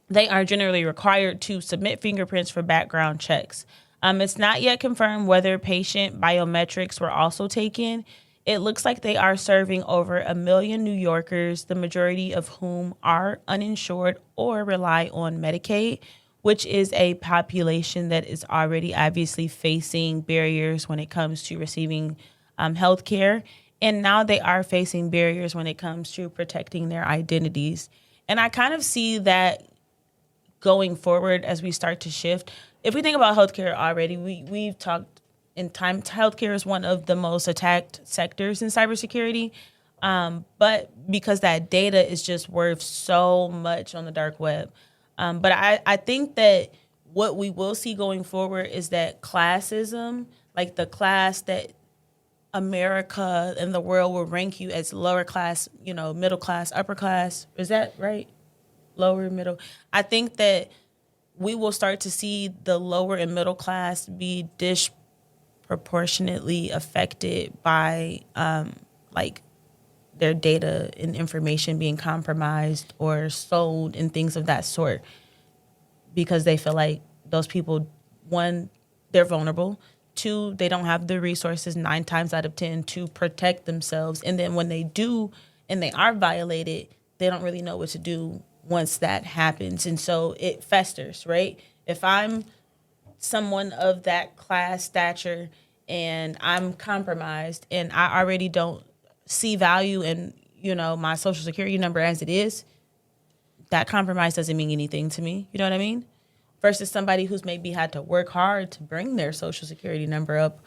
They are generally required to submit fingerprints for background checks. It's not yet confirmed whether patient biometrics were also taken. It looks like they are serving over 1 million New Yorkers, the majority of whom are uninsured or rely on Medicaid, which is a population that is already obviously facing barriers when it comes to receiving health care. And now they are facing barriers when it comes to protecting their identities. And I kind of see that going forward as we start to shift. If we think about healthcare already, we've talked in time, healthcare is one of the most attacked sectors in cybersecurity. But because that data is just worth so much on the dark web. But I think that what we will see going forward is that classism, like the class that America and the world will rank you as lower class, middle class, upper class. Is that right? Lower, middle. I think that we will start to see the lower and middle class be disproportionately affected by like their data and information being compromised or sold and things of that sort, because they feel like those people, one, they're vulnerable. Two, they don't have the resources 9 times out of 10 to protect themselves. And then when they do and they are violated, they don't really know what to do once that happens. And so it festers, right? If I'm someone of that class stature and I'm compromised and I already don't see value in, my social security number as it is, that compromise doesn't mean anything to me. You know what I mean? Versus somebody who's maybe had to work hard to bring their social security number up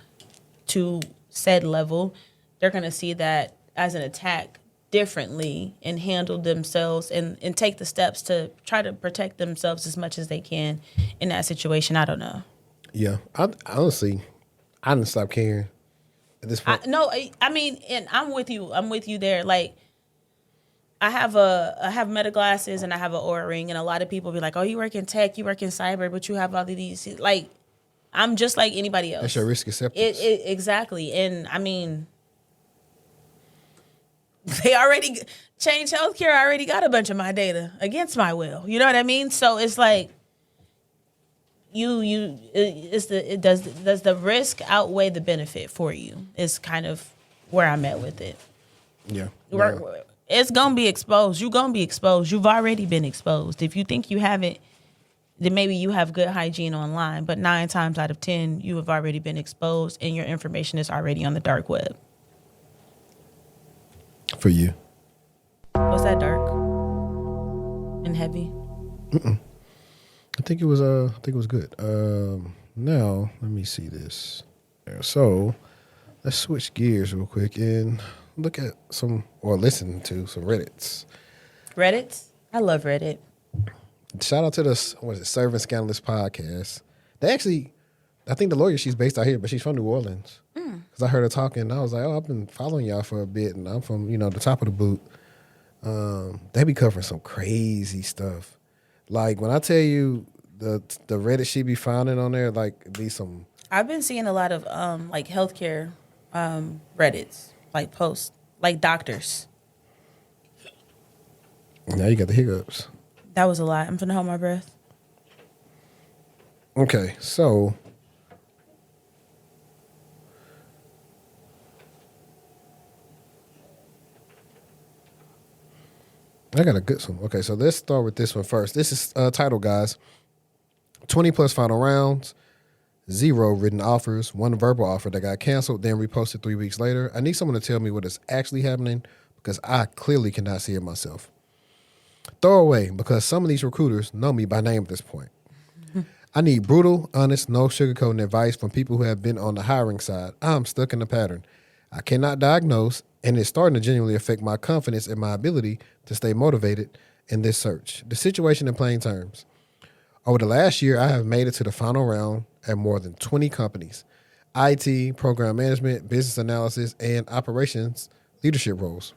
to said level, they're going to see that as an attack differently and handle themselves and take the steps to try to protect themselves as much as they can in that situation. I don't know. Yeah, honestly, I didn't stop caring at this point. I mean, and I'm with you. I'm with you there. Like, I have Meta glasses and I have an Oura ring, and a lot of people be like, "Oh, you work in tech, you work in cyber, but you have all of these." Like, I'm just like anybody else. That's your risk acceptance. Exactly, and I mean, they already changed healthcare. I already got a bunch of my data against my will. You know what I mean? So it's like, does the risk outweigh the benefit for you? Is kind of where I'm at with it. Yeah. It's gonna be exposed. You're gonna be exposed. You've already been exposed. If you think you haven't, then maybe you have good hygiene online. But 9 times out of 10, you have already been exposed, and your information is already on the dark web. For you. Was that dark and heavy? I think it was good. Now let me see this. So let's switch gears real quick and look at listen to some Reddits. Reddits? I love Reddit. Shout out to the Serving Scandalous podcast. They actually, I think the lawyer, she's based out here, but she's from New Orleans. Because I heard her talking, and I was like, "Oh, I've been following y'all for a bit, and I'm from the top of the boot." They be covering some crazy stuff. Like when I tell you the Reddit she be finding on there, like be some. I've been seeing a lot of like healthcare Reddits, like posts, like doctors. Now you got the hiccups. That was a lot. I'm finna hold my breath. Okay, so I got a good one. Okay, so let's start with this one first. This is title, guys. 20 plus final rounds, 0 written offers, 1 verbal offer that got canceled, then reposted 3 weeks later. I need someone to tell me what is actually happening because I clearly cannot see it myself. Throw away because some of these recruiters know me by name at this point. I need brutal, honest, no sugarcoating advice from people who have been on the hiring side. I'm stuck in the pattern. I cannot diagnose, and it's starting to genuinely affect my confidence and my ability to stay motivated in this search. The situation in plain terms. Over the last year, I have made it to the final round at more than 20 companies. IT, program management, business analysis, and operations leadership roles.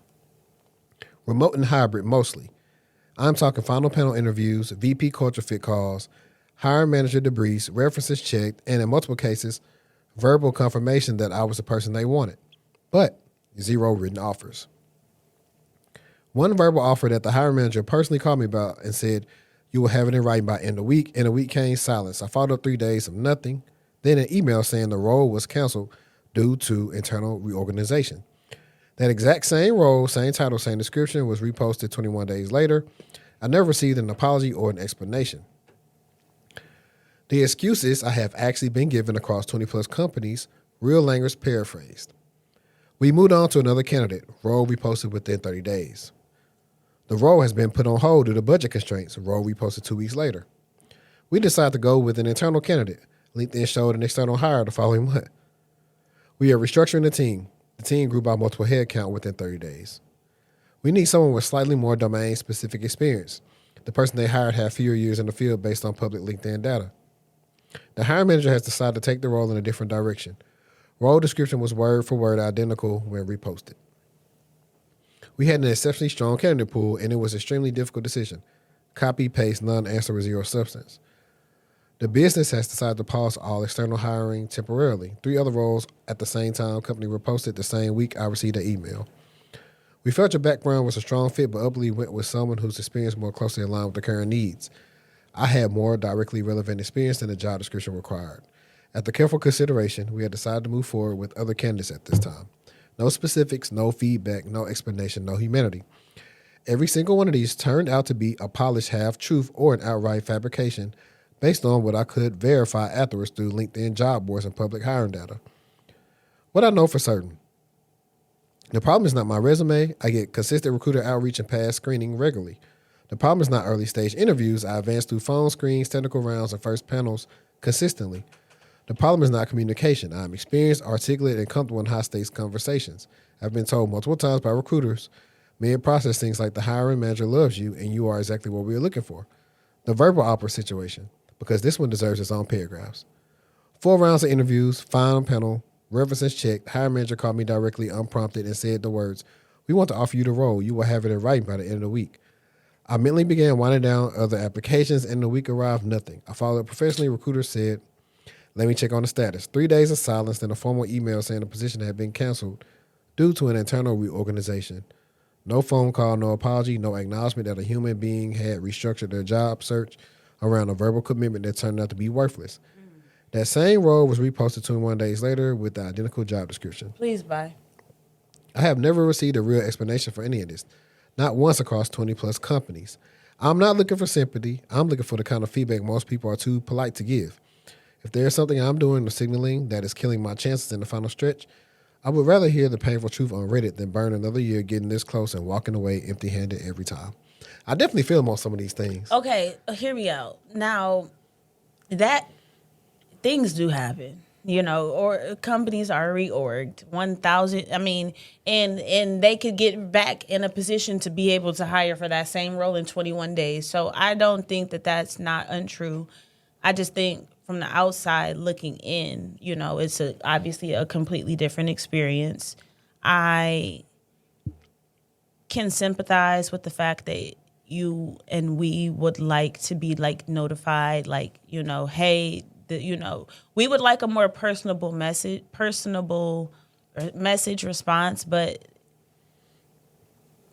Remote and hybrid mostly. I'm talking final panel interviews, VP culture fit calls, hiring manager debriefs, references checked, and in multiple cases, verbal confirmation that I was the person they wanted. But 0 written offers. 1 verbal offer that the hiring manager personally called me about and said, you will have it in writing by end of week. And a week came silence. I followed up 3 days of nothing. Then an email saying the role was canceled due to internal reorganization. That exact same role, same title, same description was reposted 21 days later. I never received an apology or an explanation. The excuses I have actually been given across 20 plus companies, real language paraphrased. We moved on to another candidate, role reposted within 30 days. The role has been put on hold due to budget constraints, role reposted 2 weeks later. We decided to go with an internal candidate. LinkedIn showed an external hire the following month. We are restructuring the team. The team grew by multiple headcount within 30 days. We need someone with slightly more domain-specific experience. The person they hired had fewer years in the field based on public LinkedIn data. The hiring manager has decided to take the role in a different direction. Role description was word for word identical when reposted. We had an exceptionally strong candidate pool, and it was an extremely difficult decision. Copy, paste, none, answer with 0 substance. The business has decided to pause all external hiring temporarily. 3 other roles at the same time, company reposted the same week I received an email. We felt your background was a strong fit, but ultimately went with someone whose experience more closely aligned with the current needs. I had more directly relevant experience than the job description required. After careful consideration, we had decided to move forward with other candidates at this time. No specifics, no feedback, no explanation, no humanity. Every single one of these turned out to be a polished half-truth or an outright fabrication based on what I could verify afterwards through LinkedIn job boards and public hiring data. What I know for certain. The problem is not my resume. I get consistent recruiter outreach and pass screening regularly. The problem is not early stage interviews. I advance through phone screens, technical rounds, and first panels consistently. The problem is not communication. I'm experienced, articulate, and comfortable in high-stakes conversations. I've been told multiple times by recruiters, mid-process things like the hiring manager loves you and you are exactly what we are looking for. The verbal offer situation, because this one deserves its own paragraphs. 4 rounds of interviews, final panel, references checked. Hiring manager called me directly unprompted and said the words, we want to offer you the role. You will have it in writing by the end of the week. I mentally began winding down other applications and the week arrived, nothing. I followed up professionally. Recruiter said, let me check on the status. 3 days of silence, then a formal email saying the position had been canceled due to an internal reorganization. No phone call, no apology, no acknowledgement that a human being had restructured their job search around a verbal commitment that turned out to be worthless. That same role was reposted 21 days later with the identical job description. Please, bye. I have never received a real explanation for any of this, not once across 20 plus companies. I'm not looking for sympathy. I'm looking for the kind of feedback most people are too polite to give. If there's something I'm doing or signaling that is killing my chances in the final stretch, I would rather hear the painful truth on Reddit than burn another year getting this close and walking away empty-handed every time. I definitely feel them on some of these things. Okay, hear me out. Now, that things do happen, or companies are reorged. 1,000, and they could get back in a position to be able to hire for that same role in 21 days. So I don't think that that's not untrue. I just think from the outside looking in, it's obviously a completely different experience. I can sympathize with the fact that you and we would like to be like notified, like, hey, we would like a more personable message response, but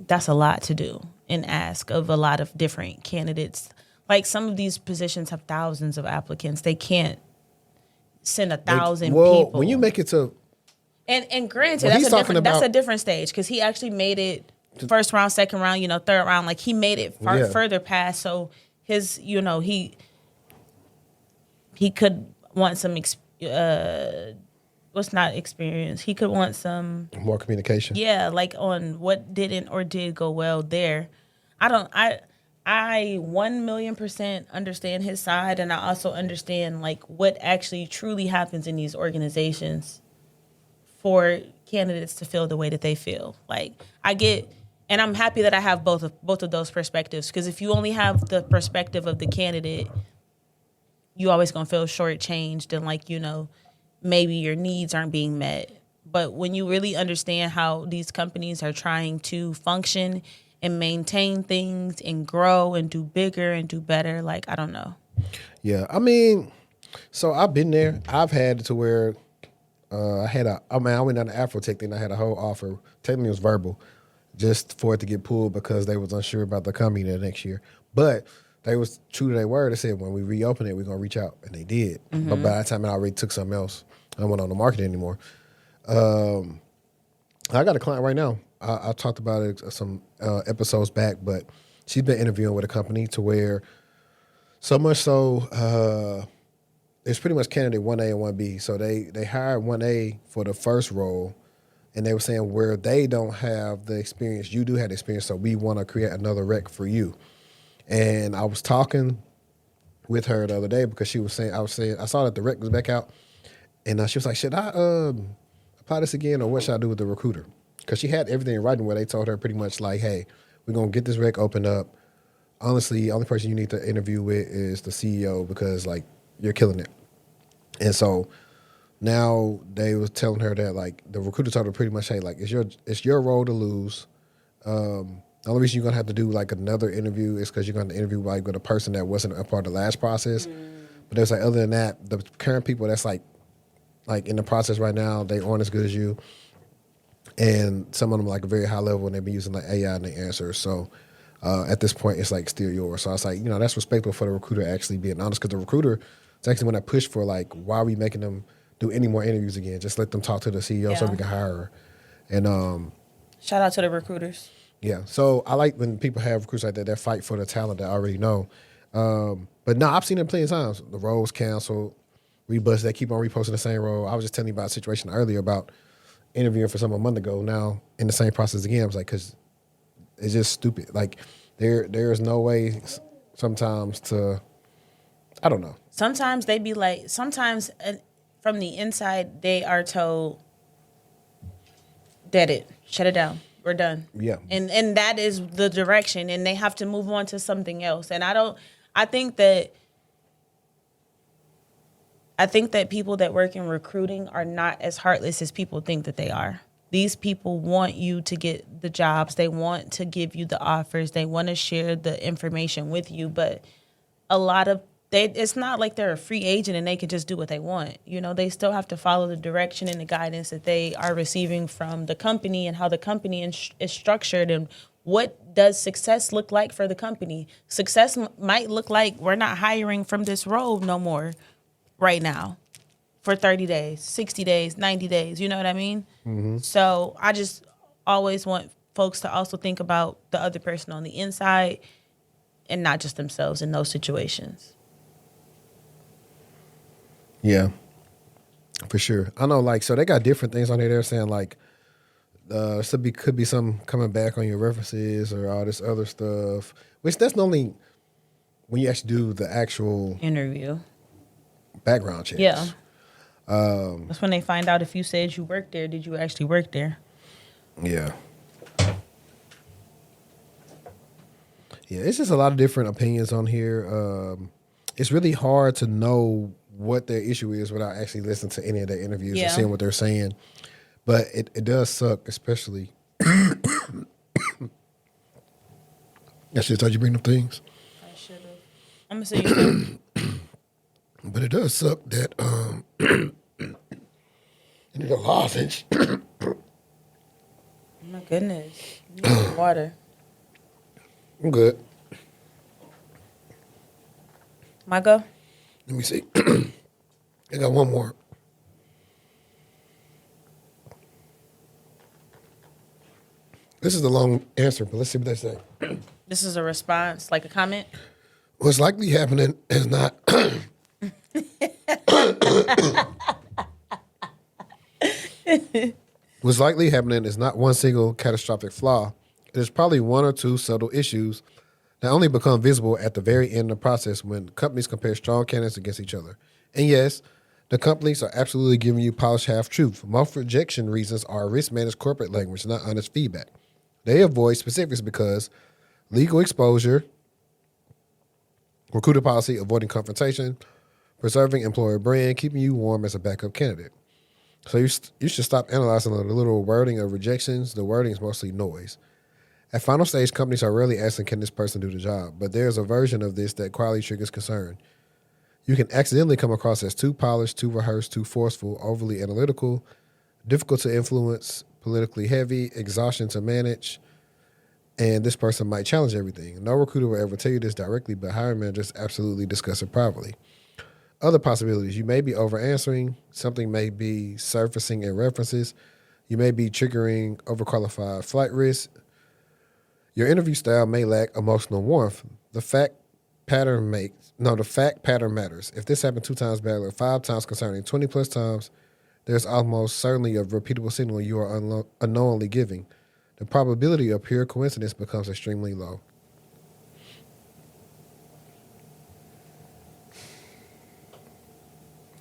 that's a lot to do and ask of a lot of different candidates. Like, some of these positions have thousands of applicants. They can't send 1,000 people. When you make it to, and granted, that's a different stage, because he actually made it first round, second round, third round. Like, he made it further past. So his, he could want some what's not experience. He could want some more communication. Yeah, like on what didn't or did go well there. I 1,000,000% understand his side, and I also understand like what actually truly happens in these organizations for candidates to feel the way that they feel. Like, I get, and I'm happy that I have both of those perspectives, because if you only have the perspective of the candidate, you always gonna feel shortchanged and like, maybe your needs aren't being met. But when you really understand how these companies are trying to function and maintain things and grow and do bigger and do better, like, I don't know. Yeah, I mean, so I've been there. I've had it to where I went down the Afrotech thing. I had a whole offer. Technically, it was verbal, just for it to get pulled because they was unsure about the company the next year. But they was true to their word. They said, when we reopen it, we're going to reach out. And they did. Mm-hmm. But by that time, I already took something else. I don't want on the market anymore. I got a client right now. I talked about it some episodes back, but she's been interviewing with a company to where so much so it's pretty much candidate 1A and 1B. So they hired 1A for the first role, and they were saying where they don't have the experience, you do have the experience, so we want to create another rec for you. And I was talking with her the other day because she was saying, I saw that the rec was back out, and she was like, should I apply this again, or what should I do with the recruiter? Because she had everything in writing where they told her pretty much like, hey, we're going to get this rec opened up. Honestly, the only person you need to interview with is the CEO because, like, you're killing it. And so now they was telling her that, like, the recruiter told her pretty much, hey, like, it's your role to lose. The only reason you're going to have to do, like, another interview is because you're going to interview, like, with a person that wasn't a part of the last process. But there's, like, other than that, the current people that's, like in the process right now, they aren't as good as you. And some of them, like, a very high level, and they've been using, like, AI in the answers. So at this point, it's, like, still yours. So I was like, that's respectful for the recruiter actually being honest, because the recruiter is actually when I push for, like, why are we making them do any more interviews again? Just let them talk to the CEO so we can hire her. And shout out to the recruiters. Yeah. So I like when people have recruiters like that fight for the talent that I already know. But no, I've seen it plenty of times. The roles canceled, rebus, they keep on reposting the same role. I was just telling you about a situation earlier about interviewing for someone a month ago. Now in the same process again, I was like, because it's just stupid. Like there's no way sometimes to, I don't know. Sometimes they be like, sometimes from the inside they are told, shut it down. We're done. Yeah. And that is the direction, and they have to move on to something else. And I think that people that work in recruiting are not as heartless as people think that they are. These people want you to get the jobs. They want to give you the offers. They want to share the information with you. But it's not like they're a free agent and they can just do what they want. They still have to follow the direction and the guidance that they are receiving from the company and how the company is structured and what does success look like for the company. Success might look like we're not hiring from this role no more right now for 30 days, 60 days, 90 days. You know what I mean? Mm-hmm. So I just always want folks to also think about the other person on the inside and not just themselves in those situations. Yeah, for sure. I know, like, so they got different things on there. They're saying, like, could be some coming back on your references or all this other stuff, which that's only when you actually do the actual interview background checks. Yeah. That's when they find out if you said you worked there, did you actually work there? Yeah. Yeah, it's just a lot of different opinions on here. It's really hard to know what their issue is without actually listening to any of their interviews and seeing what they're saying. But it does suck, especially I should have told you bring them things. I should have. I'm gonna say you too. But it does suck that you need a lozenge. Oh my goodness. You need some water. I'm good. My go? Let me see. I got one more. This is a long answer, but let's see what they say. This is a response, like a comment? What's likely happening is not. What's likely happening is not one single catastrophic flaw. It is probably one or two subtle issues that only become visible at the very end of the process when companies compare strong candidates against each other. And yes, the companies are absolutely giving you polished half-truth. Most rejection reasons are risk-managed corporate language, not honest feedback. They avoid specifics because legal exposure, recruiter policy, avoiding confrontation, preserving employer brand, keeping you warm as a backup candidate. So you should stop analyzing the literal wording of rejections. The wording is mostly noise. At final stage, companies are rarely asking, can this person do the job? But there's a version of this that quietly triggers concern. You can accidentally come across as too polished, too rehearsed, too forceful, overly analytical, difficult to influence, politically heavy, exhaustion to manage, and this person might challenge everything. No recruiter will ever tell you this directly, but hiring managers absolutely discuss it privately. Other possibilities, you may be over-answering, something may be surfacing in references, you may be triggering overqualified flight risk, your interview style may lack emotional warmth. The fact pattern matters. If this happened 2 times badly or 5 times concerning 20 plus times, there's almost certainly a repeatable signal you are unknowingly giving. The probability of pure coincidence becomes extremely low.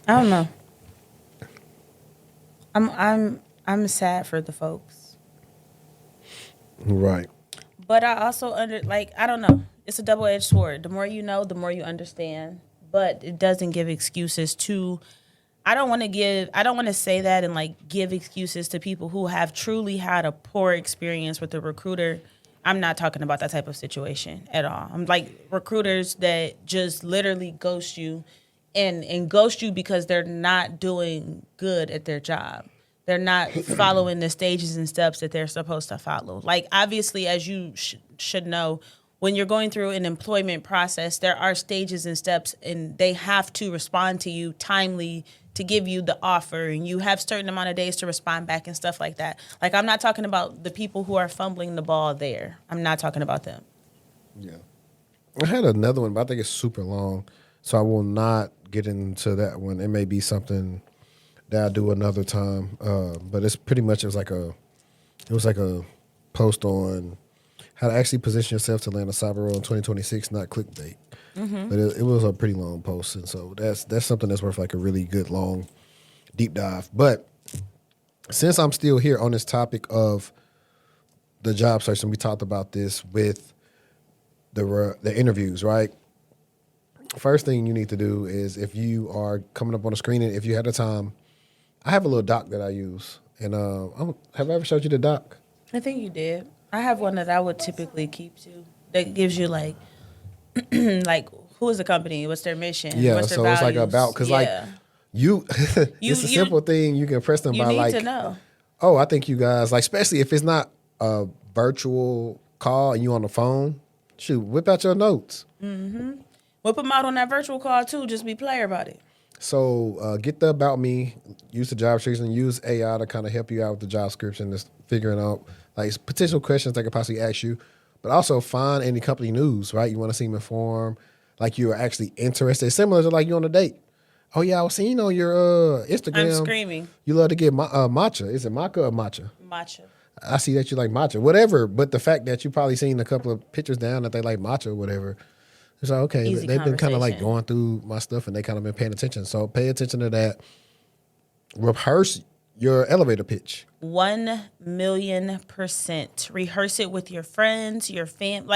I don't know. I'm sad for the folks. Right. But I also I don't know. It's a double-edged sword. The more you know, the more you understand. But it doesn't give excuses to. I don't want to say that and give excuses to people who have truly had a poor experience with a recruiter. I'm not talking about that type of situation at all. I'm recruiters that just literally ghost you and ghost you because they're not doing good at their job. They're not following the stages and steps that they're supposed to follow. Obviously, as you should know, when you're going through an employment process, there are stages and steps, and they have to respond to you timely to give you the offer, and you have certain amount of days to respond back and stuff like that. I'm not talking about the people who are fumbling the ball there. I'm not talking about them. Yeah. I had another one, but I think it's super long, so I will not get into that one. It may be something that I'll do another time, but it's pretty much, it was like a post on how to actually position yourself to land a cyber role in 2026, not clickbait. Mm-hmm. But it was a pretty long post, and so that's something that's worth a really good long deep dive. But since I'm still here on this topic of the job search, and we talked about this with the interviews, right? First thing you need to do is, if you are coming up on a screening, if you had the time, I have a little doc that I use, and have I ever showed you the doc? I think you did. I have one that I would typically keep too. That gives you who is the company, what's their mission, yeah. what's their So values. it's about because you, it's a simple thing you can press them you by need to know. Oh, I think you guys especially if it's not a virtual call and you on the phone. Shoot, whip out your notes. Mm-hmm. Whip them out on that virtual call too. Just be player about it. So get the about me, use the job description, use AI to kind of help you out with the job description, just figuring out potential questions they could possibly ask you, but also find any company news, right? You want to seem informed, you are actually interested, similar to you on a date. Oh yeah, I was seeing on your Instagram. I'm screaming. You love to get matcha. Is it maca or matcha? Matcha. I see that you like matcha, whatever. But the fact that you probably seen a couple of pictures down that they like matcha or whatever. It's okay. Easy They've been kind of conversation. going through my stuff and they kind of been paying attention. So pay attention to that. Rehearse your elevator pitch. 1,000,000%. Rehearse it with your friends, your fam.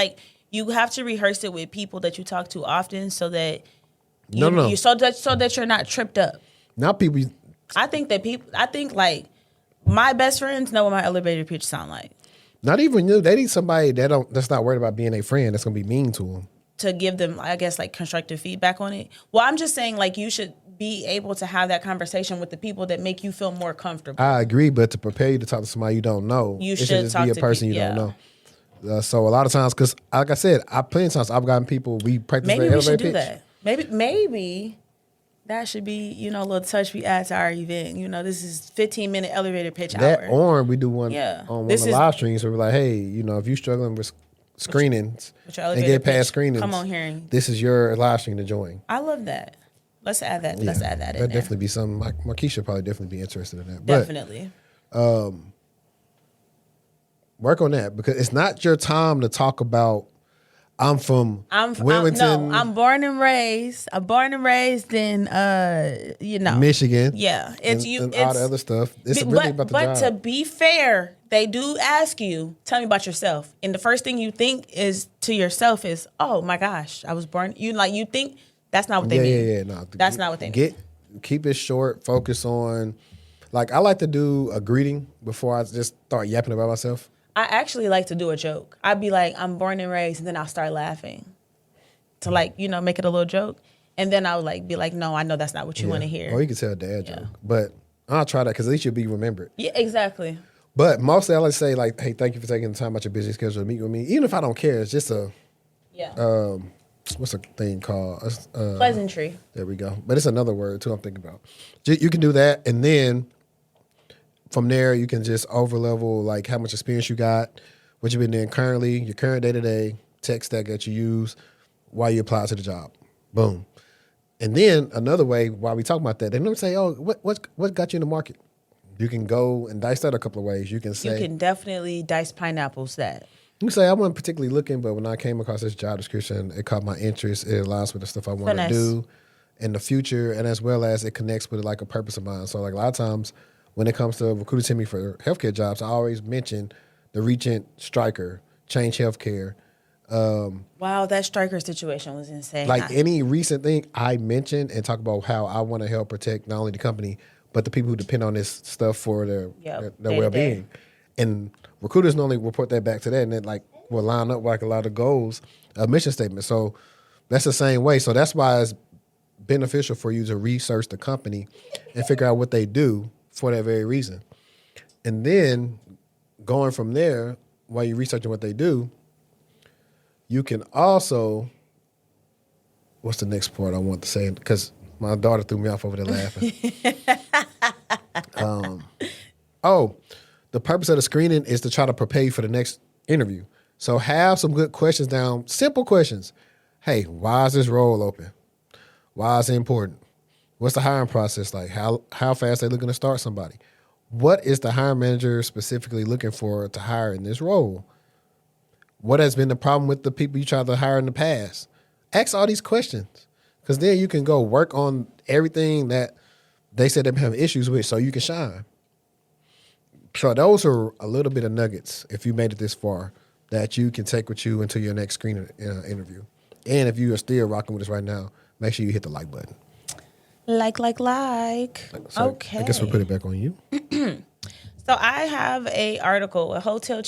You have to rehearse it with people that you talk to often, so that so that you're not tripped up. Now people. I think my best friends know what my elevator pitch sound like. Not even you. They need somebody that's not worried about being a friend. That's gonna be mean to them. To give them, I guess, like constructive feedback on it. Well, I'm just saying, like, you should be able to have that conversation with the people that make you feel more comfortable. I agree, but to prepare you to talk to somebody you don't know, You it should should just talk be a to person you people, don't know. So a lot of times, because like I said, plenty of times I've gotten people, we practice Maybe the we should elevator do pitch. that. Maybe that should be, a little touch we add to our event. This is 15-minute elevator pitch That hour. or we do one Yeah. on one This of the is- live streams where we're like, hey, if you're struggling with screenings with your and elevator get past pitch, screenings, come on here. this is your live stream to join. I love that. Let's add that. Let's add that in That'd there. definitely be something. Markeisha probably definitely be interested in that. Definitely. But work on that because it's not your time to talk about. I'm from Wilmington. I'm born and raised. I'm born and raised in Michigan. Yeah, it's you. And It's all the other stuff. It's really about the but job. to be fair, they do ask you, tell me about yourself, and the first thing you think is to yourself is, oh my gosh, I was born. You think that's not what they mean. Yeah. No, that's not what they mean. Keep it short. Focus on. Like I like to do a greeting before I just start yapping about myself. I actually like to do a joke. I'd be like, I'm born and raised, and then I'll start laughing to make it a little joke. And then I would be like, no, I know that's not what you want to hear. Or you can tell a dad joke. But I'll try that because at least you'll be remembered. Yeah, exactly. But mostly I like to say hey, thank you for taking the time out your busy schedule to meet with me. Even if I don't care, it's just what's the thing called? Pleasantry. There we go. But it's another word too I'm thinking about. You can do that and then from there, you can just overlevel like how much experience you got, what you've been doing currently, your current day-to-day, tech stack that you use while you apply to the job. Boom. And then another way, while we talk about that, they never say, oh, what got you in the market? You can go and dice that a couple of ways. You can say... You can definitely dice pineapples that. You can say, I wasn't particularly looking, but when I came across this job description, it caught my interest. It aligns with the stuff I want to do in the future, and as well as it connects with like a purpose of mine. So like a lot of times... When it comes to recruiting to me for healthcare jobs, I always mention the Regent Stryker, Change Healthcare. Wow, that Stryker situation was insane. Like any recent thing I mention and talk about how I want to help protect not only the company, but the people who depend on this stuff for their well-being. And recruiters normally report that back to that and it will line up like a lot of goals, a mission statement. So that's the same way. So that's why it's beneficial for you to research the company and figure out what they do for that very reason. And then going from there, while you're researching what they do, you can also, what's the next part I want to say? Because my daughter threw me off over there laughing. The purpose of the screening is to try to prepare you for the next interview. So have some good questions down, simple questions. Hey, why is this role open? Why is it important? What's the hiring process like? How fast they looking to start somebody? What is the hiring manager specifically looking for to hire in this role? What has been the problem with the people you tried to hire in the past? Ask all these questions because then you can go work on everything that they said they have issues with so you can shine. So those are a little bit of nuggets, if you made it this far, that you can take with you into your next screening interview. And if you are still rocking with us right now, make sure you hit the like button. Like. So okay. I guess we'll put it back on you. So I have a article, a hotel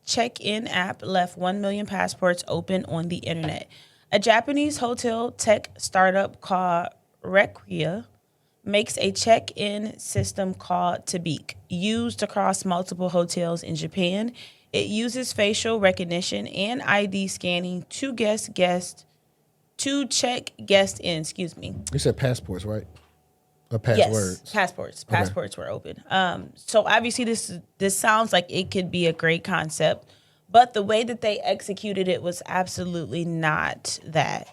check-in app left 1 million passports open on the internet. A Japanese hotel tech startup called Requia makes a check-in system called Tabik, used across multiple hotels in Japan. It uses facial recognition and ID scanning to check guests in. Excuse me. You said passports, right? Or passwords? Yes, passports. Passports were open. So obviously this sounds like it could be a great concept, but the way that they executed it was absolutely not that.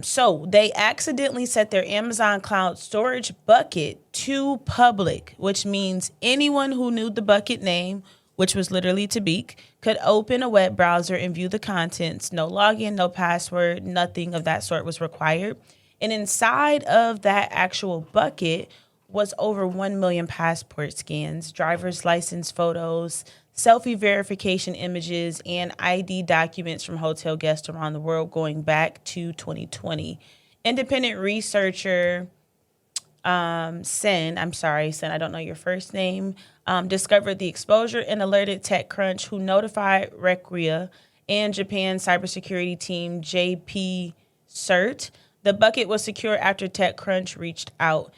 So they accidentally set their Amazon Cloud storage bucket to public, which means anyone who knew the bucket name, which was literally Tabik, could open a web browser and view the contents. No login, no password, nothing of that sort was required. And inside of that actual bucket was over 1 million passport scans, driver's license photos, selfie verification images, and ID documents from hotel guests around the world going back to 2020. Independent researcher Sen, I don't know your first name, discovered the exposure and alerted TechCrunch, who notified Requia and Japan's cybersecurity team, JP CERT. The bucket was secure after TechCrunch reached out.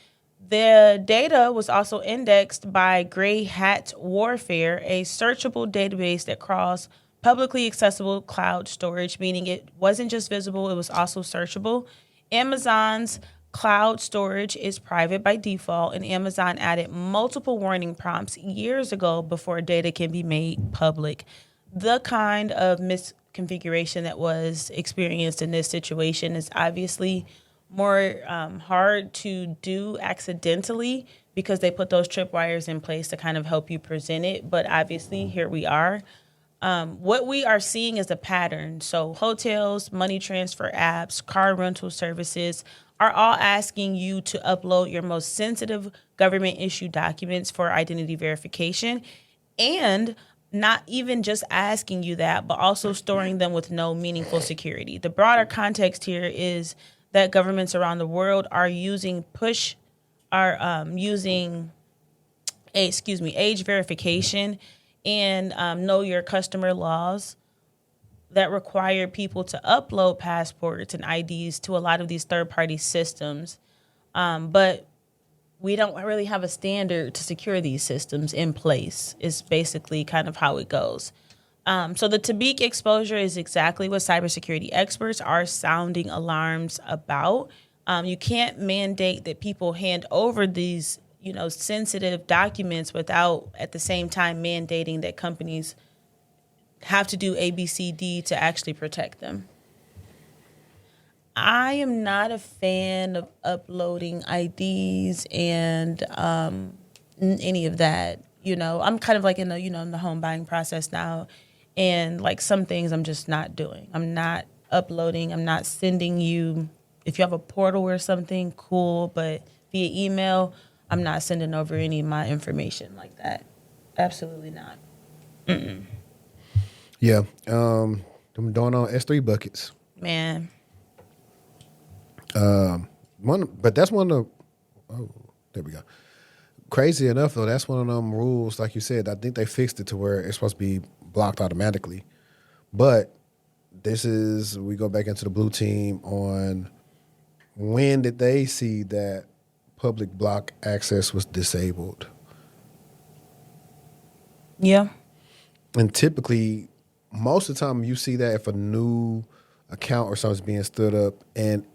The data was also indexed by Gray Hat Warfare, a searchable database that crawls publicly accessible cloud storage, meaning it wasn't just visible, it was also searchable. Amazon's cloud storage is private by default, and Amazon added multiple warning prompts years ago before data can be made public. The kind of misconfiguration that was experienced in this situation is obviously more hard to do accidentally because they put those tripwires in place to kind of help you present it. But obviously, here we are. What we are seeing is a pattern. So hotels, money transfer apps, car rental services are all asking you to upload your most sensitive government issued documents for identity verification, and not even just asking you that, but also storing them with no meaningful security. The broader context here is that governments around the world are using age verification and know your customer laws that require people to upload passports and IDs to a lot of these third-party systems. But we don't really have a standard to secure these systems in place, is basically kind of how it goes. So the Tabik exposure is exactly what cybersecurity experts are sounding alarms about. You can't mandate that people hand over these, sensitive documents without at the same time mandating that companies have to do A, B, C, D to actually protect them. I am not a fan of uploading IDs and any of that. I'm kind of like in the home buying process now. And like some things I'm just not doing. I'm not uploading. I'm not sending you. If you have a portal or something, cool. But via email, I'm not sending over any of my information like that. Absolutely not. Mm-mm. Yeah. I'm doing on S3 buckets. Man. But that's one of the, there we go. Crazy enough though, that's one of them rules, like you said. I think they fixed it to where it's supposed to be blocked automatically. But we go back into the blue team on when did they see that public block access was disabled? Yeah. And typically, most of the time you see that if a new account or something's being stood up, and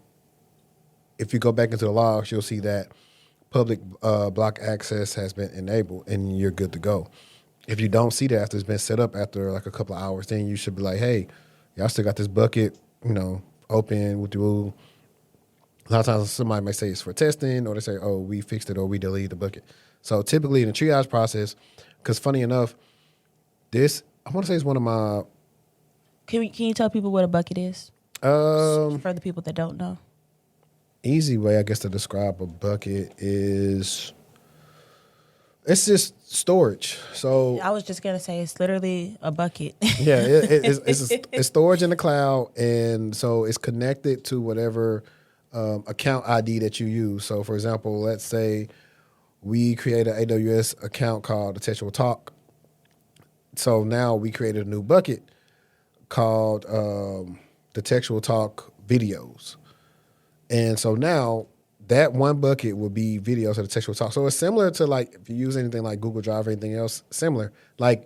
if you go back into the logs, you'll see that public block access has been enabled and you're good to go. If you don't see that after it's been set up after like a couple of hours, then you should be like, hey, y'all still got this bucket, open with the rule. A lot of times somebody may say it's for testing, or they say, oh, we fixed it, or we deleted the bucket. So typically in the triage process, because funny enough, I want to say it's one of my... Can you tell people what a bucket is? For the people that don't know. Easy way, I guess, to describe a bucket is... It's just storage. So I was just gonna say it's literally a bucket. Yeah, it's storage in the cloud, and so it's connected to whatever account ID that you use. So, for example, let's say we create an AWS account called the Textual Talk. So now we created a new bucket called the Textual Talk Videos, and so now that one bucket will be videos of the Textual Talk. So it's similar to like if you use anything like Google Drive or anything else similar. Like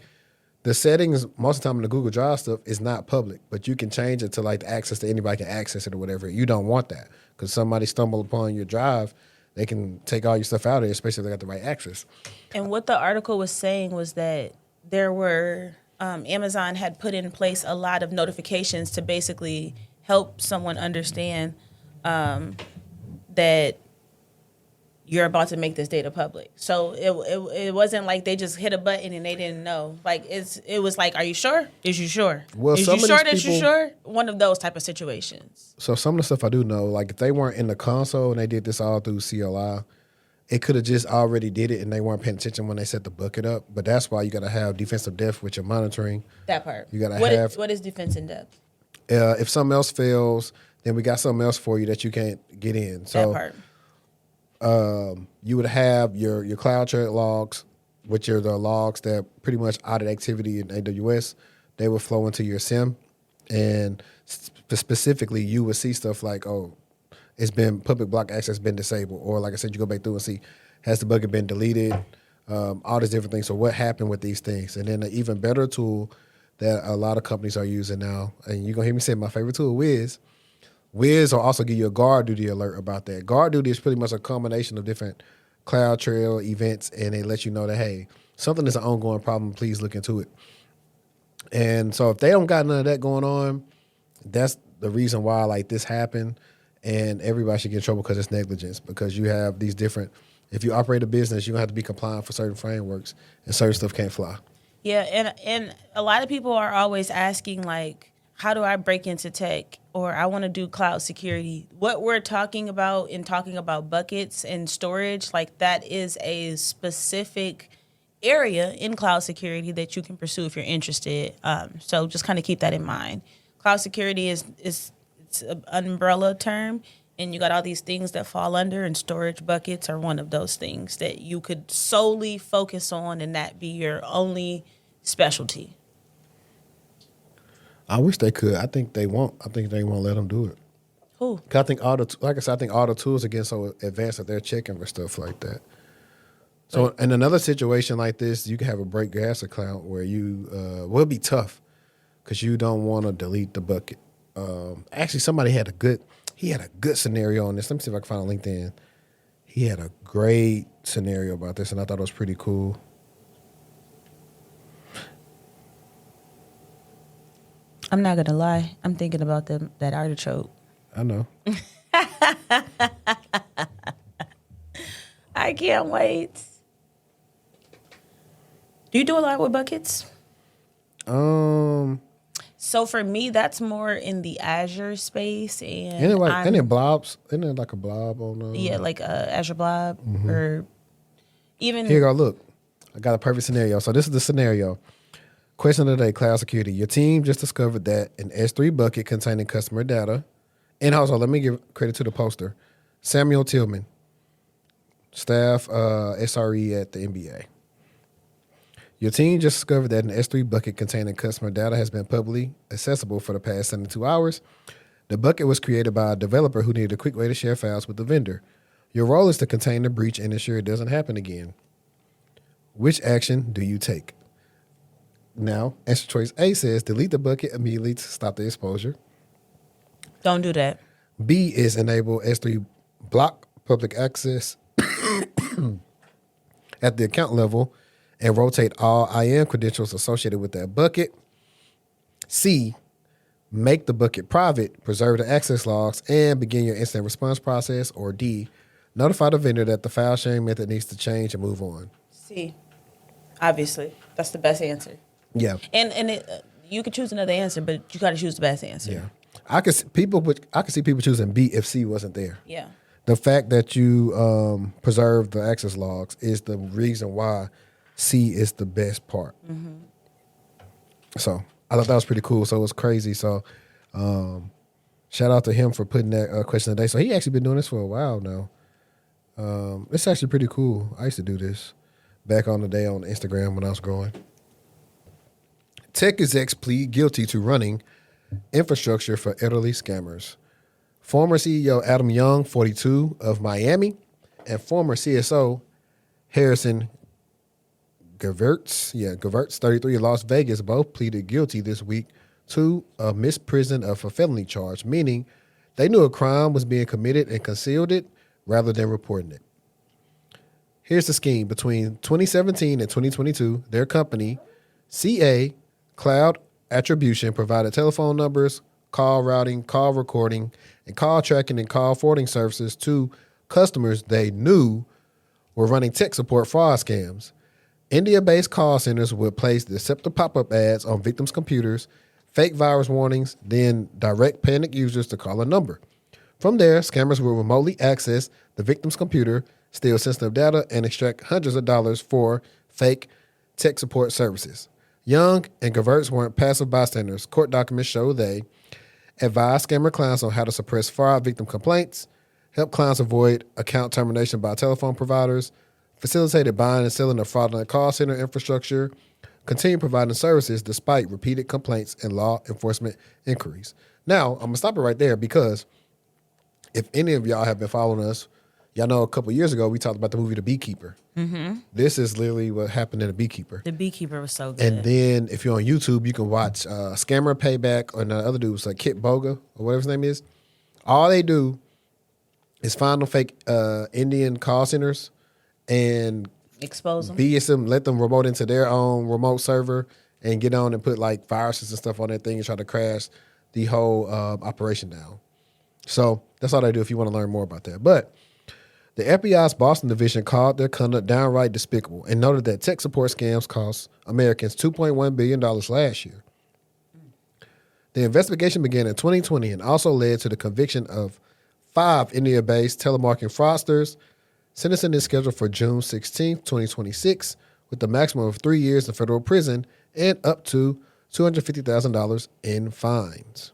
the settings most of the time in the Google Drive stuff is not public, but you can change it to like the access to anybody can access it or whatever. You don't want that because somebody stumbled upon your drive, they can take all your stuff out of it, especially if they got the right access. And what the article was saying was that there were Amazon had put in place a lot of notifications to basically help someone understand that you're about to make this data public. So it wasn't like they just hit a button and they didn't know. Like it was like, are you sure? Is you sure? Well, is some you of sure these that people, you're sure? One of those type of situations. So some of the stuff I do know, like if they weren't in the console and they did this all through CLI, it could have just already did it and they weren't paying attention when they set the bucket up. But that's why you got to have defensive depth with your monitoring. That part. You got to have. What is defense in depth? If something else fails, then we got something else for you that you can't get in. So, that part. You would have your CloudTrail logs, which are the logs that pretty much audit activity in AWS. They would flow into your SIEM, and specifically, you would see stuff like, oh, it's been public block access been disabled, or like I said, you go back through and see, has the bucket been deleted? All these different things. So what happened with these things? And then an even better tool that a lot of companies are using now, and you're gonna hear me say my favorite tool, Wiz. Wiz will also give you a guard duty alert about that. Guard duty is pretty much a combination of different CloudTrail events, and it lets you know that, hey, something is an ongoing problem, please look into it. And so if they don't got none of that going on, that's the reason why like this happened, and everybody should get in trouble because it's negligence, because you have these different, if you operate a business, you're gonna have to be compliant for certain frameworks, and certain stuff can't fly. Yeah, and a lot of people are always asking, like, how do I break into tech? Or I want to do cloud security. What we're talking about in talking about buckets and storage, like that is a specific area in cloud security that you can pursue if you're interested. So just kind of keep that in mind. Cloud security is it's an umbrella term, and you got all these things that fall under, and storage buckets are one of those things that you could solely focus on, and that be your only specialty. I wish they could. I think they won't. I think they won't let them do it. Who? 'Cause I think like I said, I think all the tools are getting so advanced that they're checking for stuff like that. So in another situation like this, you can have a break gas account where you will be tough because you don't want to delete the bucket. Actually, somebody had a good scenario on this. Let me see if I can find a LinkedIn. He had a great scenario about this, and I thought it was pretty cool. I'm not gonna lie. I'm thinking about that artichoke. I know. I can't wait. Do you do a lot with buckets? So for me, that's more in the Azure space, and Isn't it blobs? Isn't it like a blob on? Yeah, like Azure Blob, or even Here you go. Look, I got a perfect scenario. So this is the scenario. Question of the day: cloud security. Your team just discovered that an S3 bucket containing customer data. And also, let me give credit to the poster, Samuel Tillman, staff SRE at the NBA. Your team just discovered that an S3 bucket containing customer data has been publicly accessible for the past 72 hours. The bucket was created by a developer who needed a quick way to share files with the vendor. Your role is to contain the breach and ensure it doesn't happen again. Which action do you take? Now, answer choice A says delete the bucket immediately to stop the exposure. don't do that. B is enable S3 block public access at the account level and rotate all IAM credentials associated with that bucket. C, make the bucket private, preserve the access logs, and begin your incident response process. Or D, notify the vendor that the file sharing method needs to change and move on. C, obviously, that's the best answer. Yeah. And you could choose another answer, but you got to choose the best answer. Yeah. I could see people choosing B if C wasn't there. Yeah. The fact that you preserve the access logs is the reason why C is the best part. Mm-hmm. So I thought that was pretty cool. So it was crazy. So shout out to him for putting that question today. So he actually been doing this for a while now. It's actually pretty cool. I used to do this back on the day on Instagram when I was growing. Tech execs plead guilty to running infrastructure for elderly scammers. Former CEO Adam Young, 42, of Miami, and former CSO Harrison Gevertz, 33, of Las Vegas, both pleaded guilty this week to a misprison of a felony charge, meaning they knew a crime was being committed and concealed it rather than reporting it. Here's the scheme. Between 2017 and 2022, their company, CA Cloud Attribution, provided telephone numbers, call routing, call recording, and call tracking and call forwarding services to customers they knew were running tech support fraud scams. India-based call centers would place deceptive pop-up ads on victims' computers, fake virus warnings, then direct panic users to call a number. From there, scammers will remotely access the victim's computer, steal sensitive data, and extract hundreds of dollars for fake tech support services. Young and Gevertz weren't passive bystanders. Court documents show they advised scammer clients on how to suppress fraud victim complaints, help clients avoid account termination by telephone providers, facilitated buying and selling of fraudulent call center infrastructure, continue providing services despite repeated complaints and law enforcement inquiries. Now, I'm going to stop it right there because if any of y'all have been following us, y'all know a couple years ago we talked about the movie The Beekeeper. Mm-hmm. This is literally what happened in The Beekeeper. The Beekeeper was so good. And then if you're on YouTube, you can watch Scammer Payback, or the other dudes like Kit Boga or whatever his name is. All they do is find them fake Indian call centers and expose them. BS them, let them remote into their own remote server and get on and put like viruses and stuff on that thing and try to crash the whole operation down. So that's all they do if you want to learn more about that. But the FBI's Boston division called their conduct downright despicable and noted that tech support scams cost Americans $2.1 billion last year. The investigation began in 2020 and also led to the conviction of 5 India-based telemarketing fraudsters. Sentencing is scheduled for June 16, 2026, with the maximum of 3 years in federal prison and up to $250,000 in fines.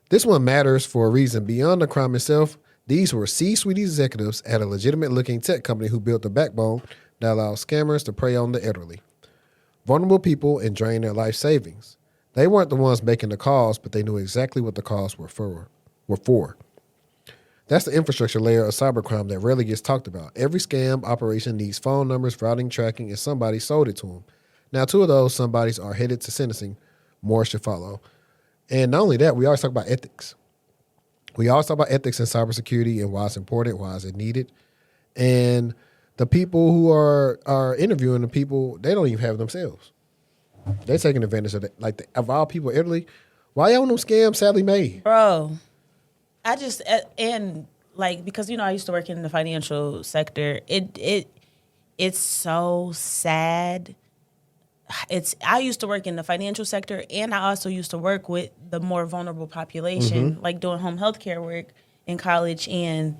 This one matters for a reason. Beyond the crime itself, these were C-suite executives at a legitimate-looking tech company who built the backbone that allows scammers to prey on the elderly, vulnerable people, and drain their life savings. They weren't the ones making the calls, but they knew exactly what the calls were for. That's the infrastructure layer of cybercrime that rarely gets talked about. Every scam operation needs phone numbers, routing, tracking, and somebody sold it to them. Now, 2 of those somebodies are headed to sentencing. More should follow. And not only that, we always talk about ethics. We always talk about ethics in cybersecurity and why it's important, why is it needed. And the people who are interviewing the people, they don't even have themselves. They're taking advantage of that. Like, of all people, Italy, why y'all them scams Sally Mae? Bro, I just, and like, because, you know, I used to work in the financial sector. It's so sad. I used to work in the financial sector, and I also used to work with the more vulnerable population, like doing home health care work in college, and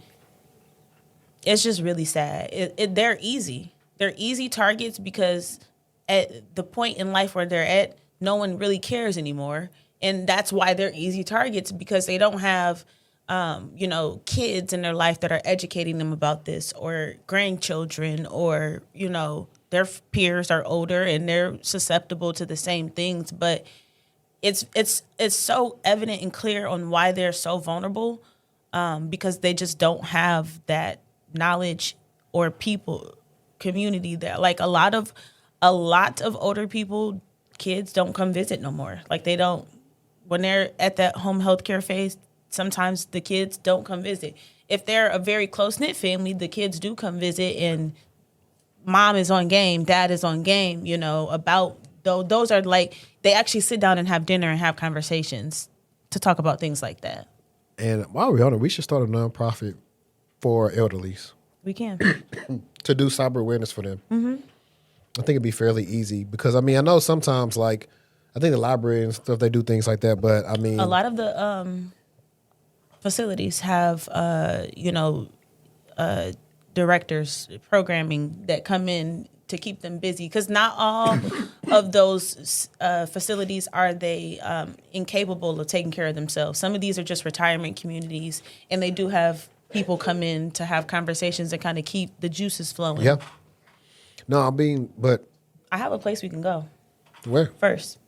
it's just really sad. They're easy. They're easy targets because at the point in life where they're at, no one really cares anymore, and that's why they're easy targets, because they don't have kids in their life that are educating them about this, or grandchildren, or, their peers are older and they're susceptible to the same things. But it's so evident and clear on why they're so vulnerable, because they just don't have that knowledge or community that, like, a lot of older people, kids don't come visit no more. Like, they don't, when they're at that home health care phase, sometimes the kids don't come visit. If they're a very close-knit family, the kids do come visit, and mom is on game, dad is on game, about those are like, they actually sit down and have dinner and have conversations to talk about things like that. And while we're on it, we should start a nonprofit for elderlies. We can. To do cyber awareness for them. Mm-hmm. I think it'd be fairly easy because, I know sometimes, like, I think the library and stuff, they do things like that, but a lot of the facilities have, directors, programming that come in to keep them busy, because not all of those facilities are they incapable of taking care of themselves. Some of these are just retirement communities, and they do have people come in to have conversations and kind of keep the juices flowing. Yeah. No, but I have a place we can go. Where? First.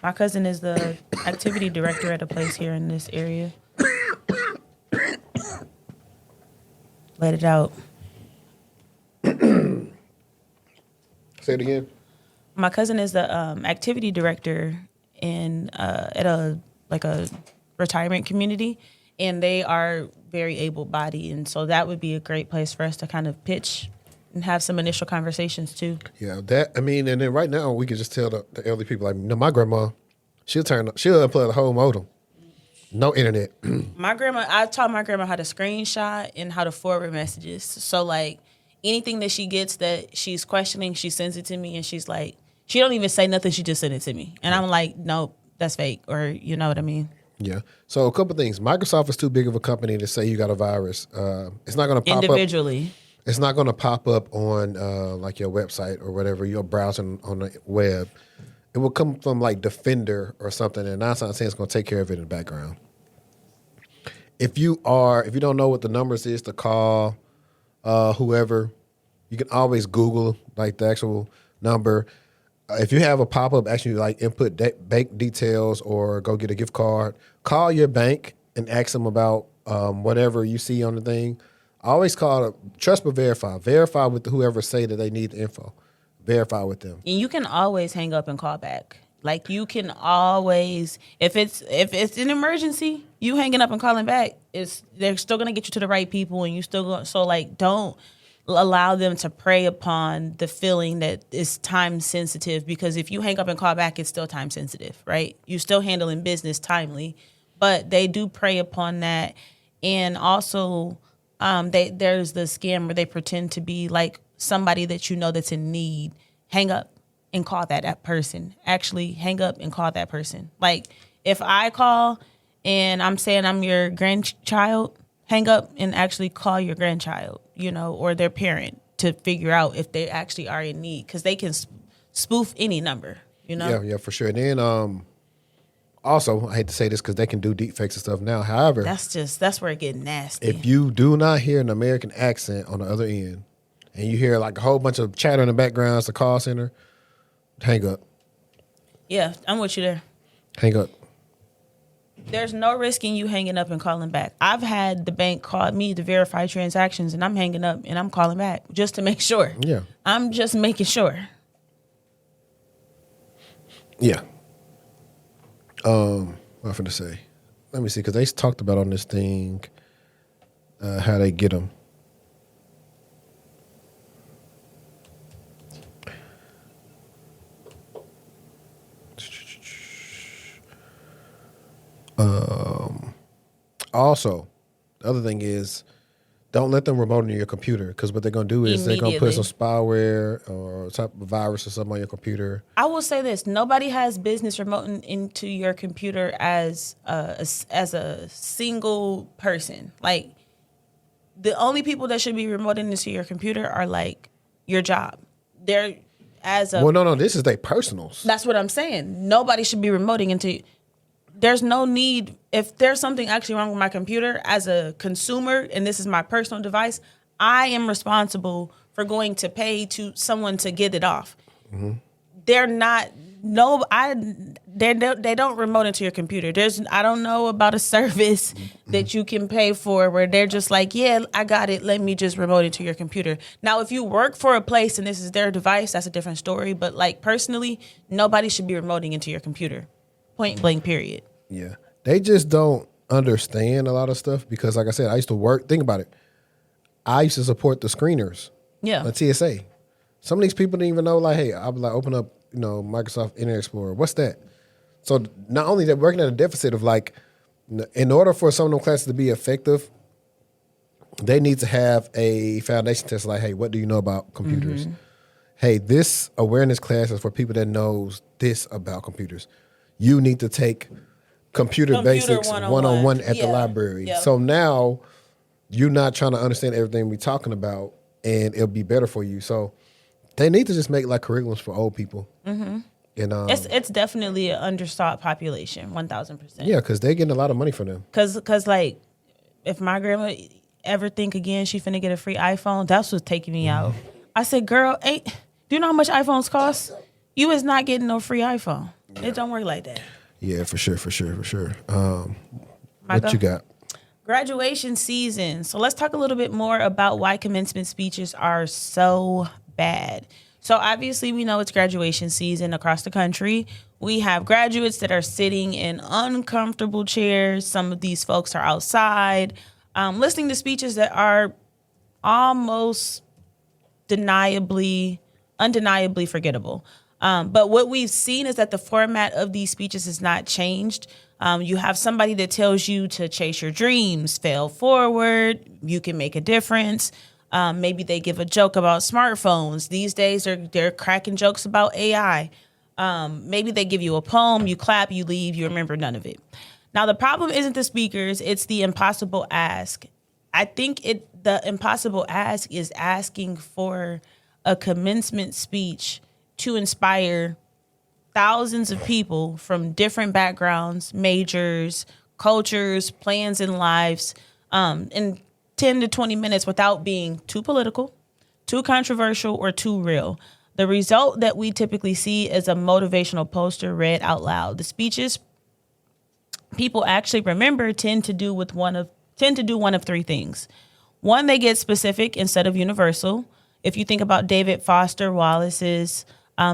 My cousin is the activity director at a place here in this area. Let it out. Say it again. My cousin is the activity director at a retirement community, and they are very able-bodied, and so that would be a great place for us to kind of pitch and have some initial conversations too. Yeah, and then right now we can just tell the elderly people, like, my grandma, she'll unplug the whole modem. No internet. I taught my grandma how to screenshot and how to forward messages. So, like, anything that she gets that she's questioning, she sends it to me, and she's like, she don't even say nothing, she just sent it to me. And I'm like, nope, that's fake, or you know what I mean? Yeah. So a couple things. Microsoft is too big of a company to say you got a virus. It's not going to pop individually. Up. It's not going to pop up on like your website or whatever, you're browsing on the web. It will come from like Defender or something, and 9 times out of 10 it's going to take care of it in the background. if you don't know what the numbers is to call whoever, you can always Google like the actual number. If you have a pop-up asking you like input bank details or go get a gift card, call your bank and ask them about whatever you see on the thing. Always call, trust but verify. Verify with whoever say that they need the info. Verify with them. And you can always hang up and call back. Like you can always, if it's an emergency, you hanging up and calling back, they're still gonna get you to the right people, and you still go. So like, don't allow them to prey upon the feeling that it's time sensitive, because if you hang up and call back, it's still time sensitive, right? You're still handling business timely, but they do prey upon that. And also, there's the scam where they pretend to be like somebody that you know that's in need. Hang up and call that person. Actually, hang up and call that person. Like if I call and I'm saying I'm your grandchild, hang up and actually call your grandchild, or their parent to figure out if they actually are in need, because they can spoof any number, Yeah, for sure. And then also, I hate to say this because they can do deep fakes and stuff now. However, that's where it gets nasty. If you do not hear an American accent on the other end, and you hear like a whole bunch of chatter in the background, it's a call center, hang up. Yeah, I'm with you there. Hang up. There's no risk in you hanging up and calling back. I've had the bank call me to verify transactions, and I'm hanging up and I'm calling back just to make sure. Yeah. I'm just making sure. Yeah. What am I going to say? Let me see, because they talked about on this thing how they get them. Also, the other thing is, don't let them remote into your computer, because what they're going to do is they're going to put some spyware or type of virus or something on your computer. I will say this. Nobody has business remoting into your computer as a single person. Like, the only people that should be remoting into your computer are, like, your job. They're as a... Well, no, this is their personals. That's what I'm saying. Nobody should be remoting into... There's no need, if there's something actually wrong with my computer as a consumer, and this is my personal device, I am responsible for going to pay to someone to get it off. Mm-hmm. They're not, they don't remote into your computer. I don't know about a service that you can pay for where they're just like, yeah, I got it, let me just remote into your computer. Now, if you work for a place and this is their device, that's a different story. But like personally, nobody should be remoting into your computer. Point blank, period. Yeah. They just don't understand a lot of stuff because, like I said, I used to work. Think about it. I used to support the screeners. Yeah. The TSA. Some of these people didn't even know, like, hey, I'll be like, open up, Microsoft Internet Explorer. What's that? So not only they're working at a deficit of, like, in order for some of them classes to be effective, they need to have a foundation test like, hey, what do you know about computers? Mm-hmm. Hey, this awareness class is for people that knows this about computers. You need to take computer basics one-on-one at the library. Yeah. So now you're not trying to understand everything we're talking about, and it'll be better for you. So they need to just make like curriculums for old people. Mm-hmm. And it's definitely an understocked population, 1,000%. Yeah, because they're getting a lot of money from them. Because like, if my grandma ever think again she finna get a free iPhone, that's what's taking me out. I said, girl, do you know how much iPhones cost? You is not getting no free iPhone. Yeah. It don't work like that. Yeah, for sure. What you got? Graduation season. So let's talk a little bit more about why commencement speeches are so bad. So obviously we know it's graduation season across the country. We have graduates that are sitting in uncomfortable chairs. Some of these folks are outside, listening to speeches that are almost undeniably forgettable. But what we've seen is that the format of these speeches has not changed. You have somebody that tells you to chase your dreams, fail forward, you can make a difference. Maybe they give a joke about smartphones. These days they're cracking jokes about AI. Maybe they give you a poem, you clap, you leave, you remember none of it. Now the problem isn't the speakers, it's the impossible ask. I think the impossible ask is asking for a commencement speech to inspire thousands of people from different backgrounds, majors, cultures, plans, and lives in 10 to 20 minutes without being too political, too controversial, or too real. The result that we typically see is a motivational poster read out loud. The speeches people actually remember tend to do one of three things. One, they get specific instead of universal. If you think about David Foster Wallace's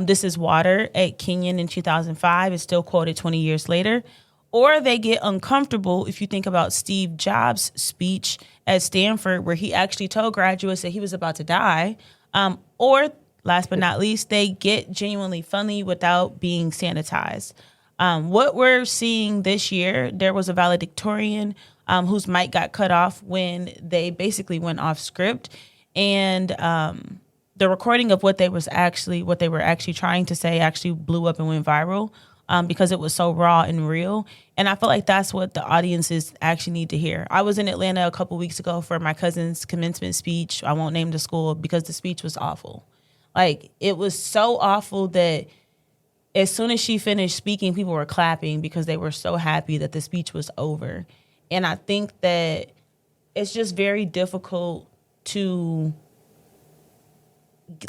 This Is Water at Kenyon in 2005, it's still quoted 20 years later. Or they get uncomfortable if you think about Steve Jobs' speech at Stanford, where he actually told graduates that he was about to die. Or, last but not least, they get genuinely funny without being sanitized. What we're seeing this year, there was a valedictorian whose mic got cut off when they basically went off script. And the recording of what they were actually trying to say actually blew up and went viral because it was so raw and real. And I feel like that's what the audiences actually need to hear. I was in Atlanta a couple weeks ago for my cousin's commencement speech. I won't name the school because the speech was awful. Like, it was so awful that as soon as she finished speaking, people were clapping because they were so happy that the speech was over. And I think that it's just very difficult to,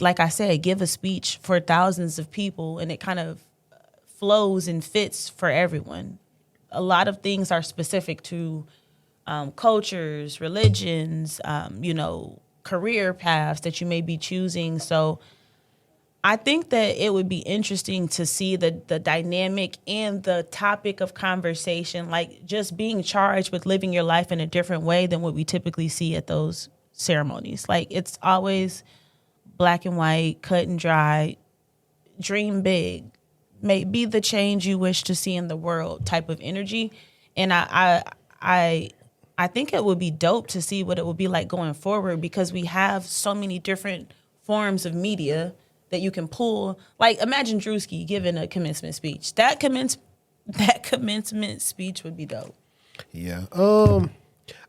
like I said, give a speech for thousands of people and it kind of flows and fits for everyone. A lot of things are specific to cultures, religions, career paths that you may be choosing. So I think that it would be interesting to see the dynamic and the topic of conversation, like just being charged with living your life in a different way than what we typically see at those ceremonies. Like, it's always black and white, cut and dry, dream big, may be the change you wish to see in the world type of energy. And I think it would be dope to see what it would be like going forward because we have so many different forms of media that you can pull. Like, imagine Drewski giving a commencement speech. That commencement speech would be dope. Yeah.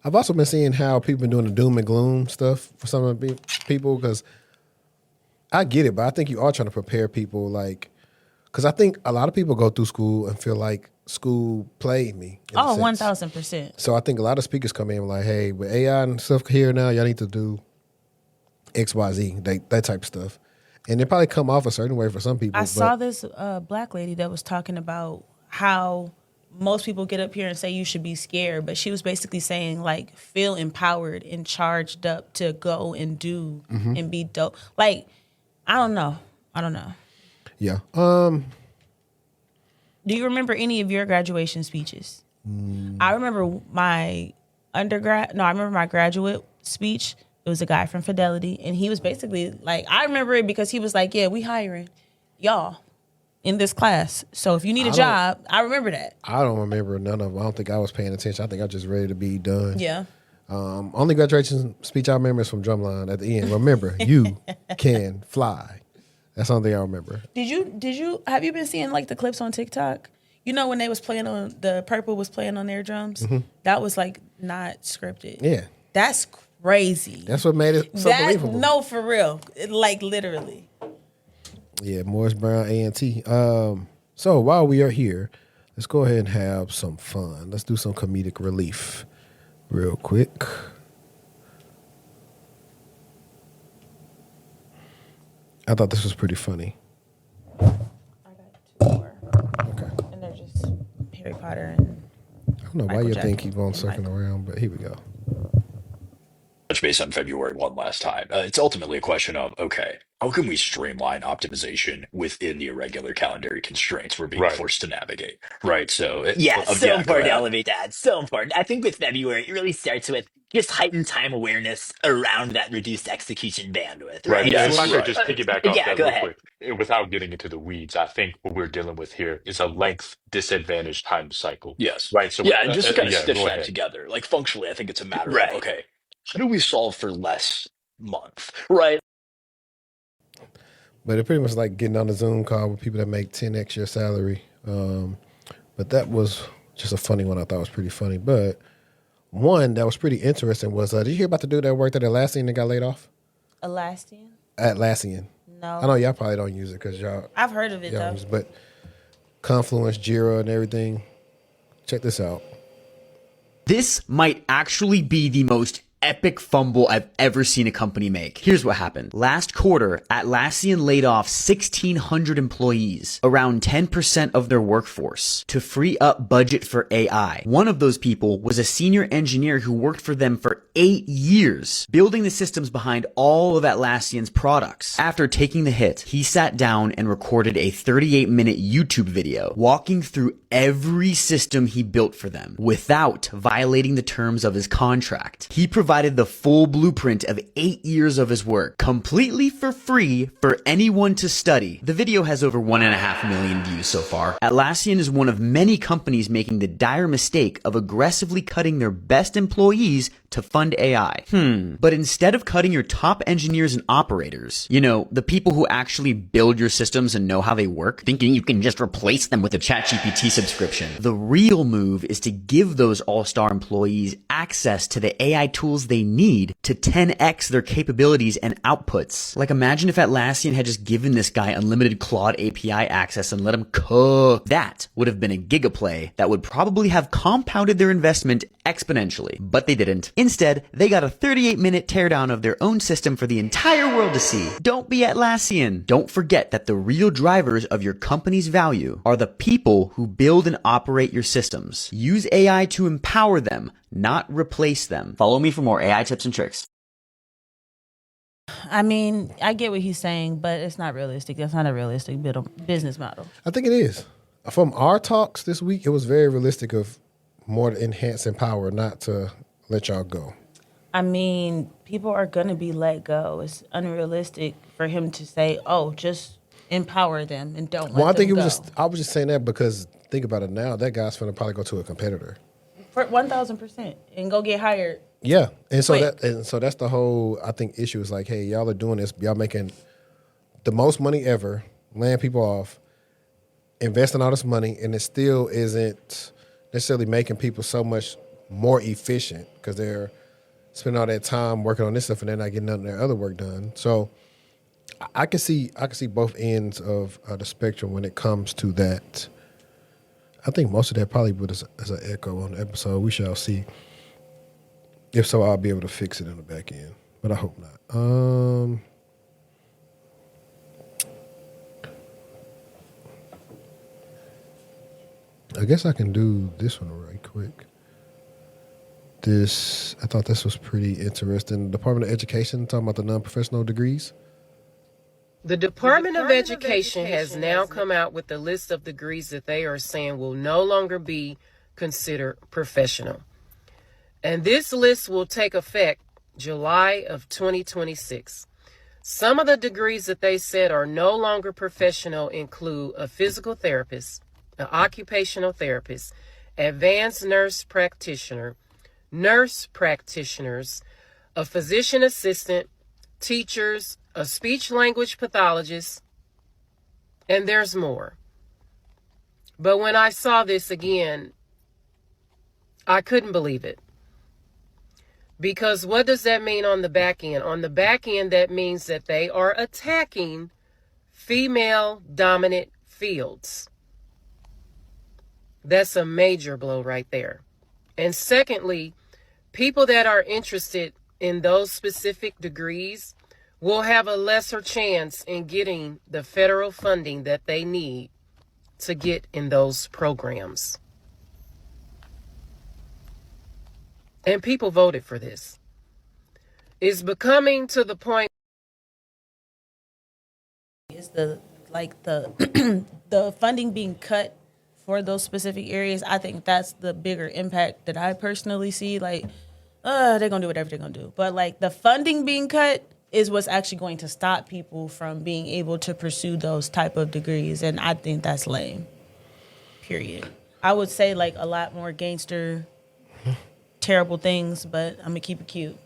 I've also been seeing how people been doing the doom and gloom stuff for some of the people because I get it, but I think you are trying to prepare people, like, because I think a lot of people go through school and feel like school played me. Oh, 1,000%. So I think a lot of speakers come in like, hey, with AI and stuff here now, y'all need to do X, Y, Z, that type of stuff. And it probably come off a certain way for some people. I saw this black lady that was talking about how most people get up here and say you should be scared, but she was basically saying, like, feel empowered and charged up to go and do and be dope. Like, I don't know. Yeah. Do you remember any of your graduation speeches? I remember my graduate speech. It was a guy from Fidelity, and he was basically like, I remember it because he was like, yeah, we hiring y'all in this class. So if you need a job, I remember that. I don't remember none of them. I don't think I was paying attention. I think I was just ready to be done. Yeah. Only graduation speech I remember is from Drumline at the end. Remember, you can fly. That's the only thing I remember. Have you been seeing like the clips on TikTok? You know when they was playing on, the Purple was playing on their drums? That was like not scripted. Yeah. That's crazy. That's what made it so believable. No, for real. Like, literally. Yeah, Morris Brown, A&T. So while we are here, let's go ahead and have some fun. Let's do some comedic relief real quick. I thought this was pretty funny. I got 2 more. Okay. And they're just Harry Potter and I don't know why your thing keep on circling around, but here we go. Touch base on February one last time. It's ultimately a question of, okay, how can we streamline optimization within the irregular calendar constraints we're being forced to navigate? Right. So, so important to elevate that. So important. I think with February, it really starts with just heightened time awareness around that reduced execution bandwidth. Right. Right. If I could just piggyback off that Go real ahead. quick, without getting into the weeds, I think what we're dealing with here is a length disadvantaged time cycle. yes. Right. So, Yeah. And just to kind of stitch go that ahead. together, like functionally, I think it's a matter Right. of, okay, how do we solve for less month? Right. But it pretty much like getting on a Zoom call with people that make 10x your salary. But that was just a funny one. I thought was pretty funny. But one that was pretty interesting was, did you hear about the dude that worked at Atlassian that got laid off? Atlassian? Atlassian. No. I know y'all probably don't use it because y'all. I've heard of it, though. But Confluence, Jira, and everything. Check this out. This might actually be the most epic fumble I've ever seen a company make. Here's what happened. Last quarter, Atlassian laid off 1,600 employees, around 10% of their workforce, to free up budget for AI. One of those people was a senior engineer who worked for them for 8 years, building the systems behind all of Atlassian's products. After taking the hit, he sat down and recorded a 38-minute YouTube video walking through every system he built for them without violating the terms of his contract. He provided the full blueprint of 8 years of his work, completely for free for anyone to study. The video has over 1.5 million views so far. Atlassian is one of many companies making the dire mistake of aggressively cutting their best employees to fund AI. But instead of cutting your top engineers and operators, you know, the people who actually build your systems and know how they work, thinking you can just replace them with a ChatGPT subscription, the real move is to give those all-star employees access to the AI tools they need to 10x their capabilities and outputs. Like, imagine if Atlassian had just given this guy unlimited Claude API access and let him cook. That would have been a gigaplay that would probably have compounded their investment exponentially, but they didn't. Instead, they got a 38-minute teardown of their own system for the entire world to see. Don't be Atlassian. Don't forget that the real drivers of your company's value are the people who build and operate your systems. Use AI to empower them, not replace them. Follow me for more AI tips and tricks. I mean, I get what he's saying, but it's not realistic. That's not a realistic business model. I think it is. From our talks this week, it was very realistic of more to enhance and empower, not to let y'all go. I mean, people are going to be let go. It's unrealistic for him to say, oh, just empower them and don't let them go. Well, I think I was just saying that because think about it now. That guy's going to probably go to a competitor. For 1,000% and go get hired. Yeah. And so quick. that's the whole, I think, issue is like, hey, y'all are doing this. Y'all making the most money ever, laying people off, investing all this money, and it still isn't necessarily making people so much more efficient because they're spending all that time working on this stuff and they're not getting none of their other work done. So I can see both ends of the spectrum when it comes to that. I think most of that probably would as an echo on the episode. We shall see. If so, I'll be able to fix it in the back end, but I hope not. I guess I can do this one right quick. I thought this was pretty interesting. Department of Education talking about the non-professional degrees. The Department of Education has now come out with a list of degrees that they are saying will no longer be considered professional. And this list will take effect July of 2026. Some of the degrees that they said are no longer professional include a physical therapist, an occupational therapist, advanced nurse practitioners, a physician assistant, teachers, a speech language pathologist, and there's more. But when I saw this again, I couldn't believe it. Because what does that mean on the back end? On the back end, that means that they are attacking female-dominant fields. That's a major blow right there. And secondly, people that are interested in those specific degrees will have a lesser chance in getting the federal funding that they need to get in those programs. And people voted for this. It's becoming to the point. Is the the funding being cut for those specific areas? I think that's the bigger impact that I personally see. Like, they're gonna do whatever they're gonna do, but like the funding being cut is what's actually going to stop people from being able to pursue those type of degrees, and I think that's lame. Period. I would say like a lot more gangster, terrible things, but I'm gonna keep it cute.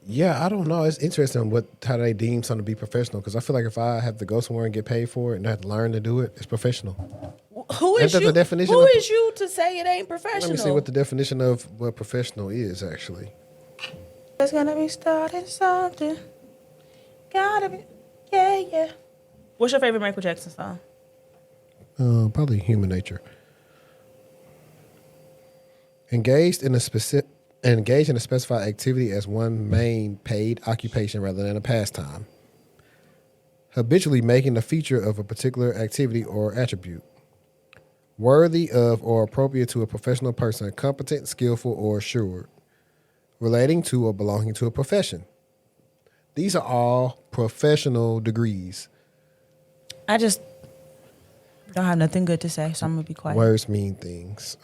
Yeah, I don't know. It's interesting how they deem something to be professional, because I feel like if I have to go somewhere and get paid for it and I have to learn to do it, it's professional. Who is you? Definition Who of, is you to say it ain't professional? Let me see what the definition of what professional is actually. It's gonna be starting something. Gotta be, yeah. What's your favorite Michael Jackson song? Probably Human Nature. Engaged in a specified activity as one main paid occupation rather than a pastime. Habitually making a feature of a particular activity or attribute. Worthy of or appropriate to a professional person, competent, skillful, or assured. Relating to or belonging to a profession. These are all professional degrees. I just don't have nothing good to say, so I'm gonna be quiet. Words mean things.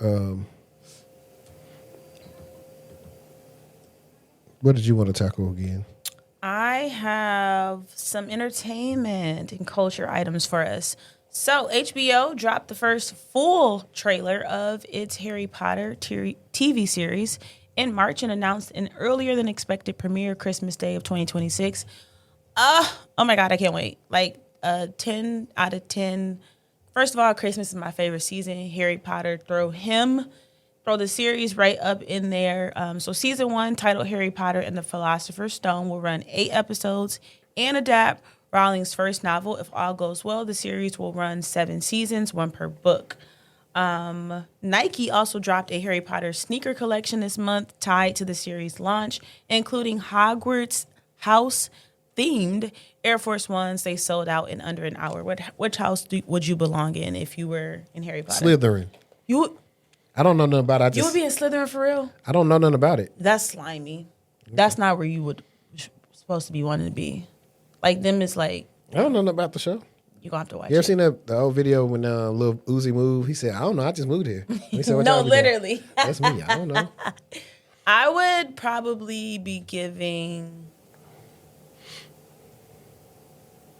What did you want to tackle again? I have some entertainment and culture items for us. So HBO dropped the first full trailer of its Harry Potter TV series in March and announced an earlier than expected premiere Christmas Day of 2026. Oh my God, I can't wait. Like 10 out of 10. First of all, Christmas is my favorite season. Harry Potter, throw the series right up in there. So season 1, titled Harry Potter and the Philosopher's Stone, will run 8 episodes and adapt Rowling's first novel. If all goes well, the series will run 7 seasons, 1 per book. Nike also dropped a Harry Potter sneaker collection this month tied to the series launch, including Hogwarts house themed Air Force Ones. They sold out in under an hour. Which house would you belong in if you were in Harry Potter? Slytherin. I don't know nothing about it. You would be in Slytherin for real? I don't know nothing about it. That's slimy. That's not where you would supposed to be wanting to be. Like them is like. I don't know nothing about the show. You gonna have to watch. You ever seen the old video when Lil Uzi moved? He said, "I don't know. I just moved here." He said, No, literally. That's me. I don't know. I would probably be giving.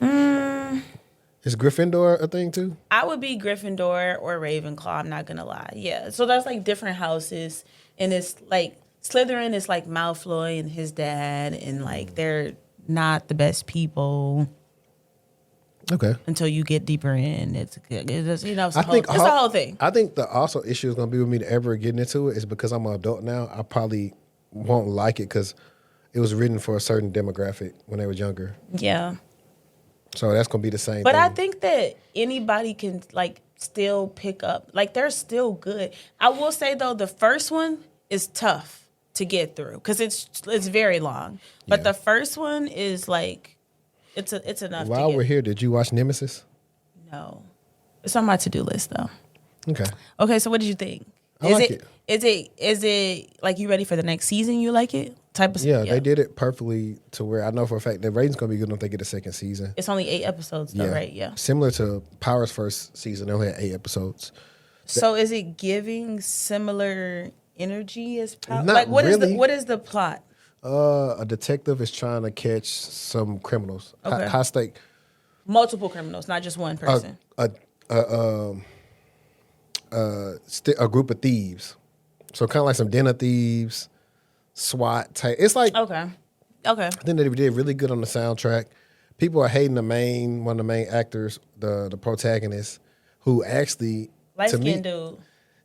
Is Gryffindor a thing too? I would be Gryffindor or Ravenclaw. I'm not gonna lie. Yeah. So there's like different houses, and it's like Slytherin is like Malfoy and his dad, and like they're not the best people. Okay. Until you get deeper in, it's it's I think it's the whole thing. I think the also issue is going to be with me to ever getting into it is because I'm an adult now. I probably won't like it because it was written for a certain demographic when they were younger. Yeah. So that's going to be the same But thing. I think that anybody can like still pick up. Like they're still good. I will say though, the first one is tough to get through because it's very long. But the first one is like it's enough. While we're here, did you watch Nemesis? No, it's on my to-do list though. Okay. So what did you think? I like it. Is it like you ready for the next season? You like it? Yeah, they did it perfectly to where I know for a fact the rating's gonna be good if they get a second season. It's only 8 episodes though, right? Yeah. Similar to Power's first season, they only had 8 episodes. So is it giving similar energy as Power? Not like what really. what is the plot? A detective is trying to catch some criminals. Okay. High stake. Multiple criminals, not just one person. A group of thieves. So kind of like some den of thieves, SWAT type. It's like Okay. I think they did really good on the soundtrack. People are hating one of the main actors, the protagonist, who actually Light-skinned dude.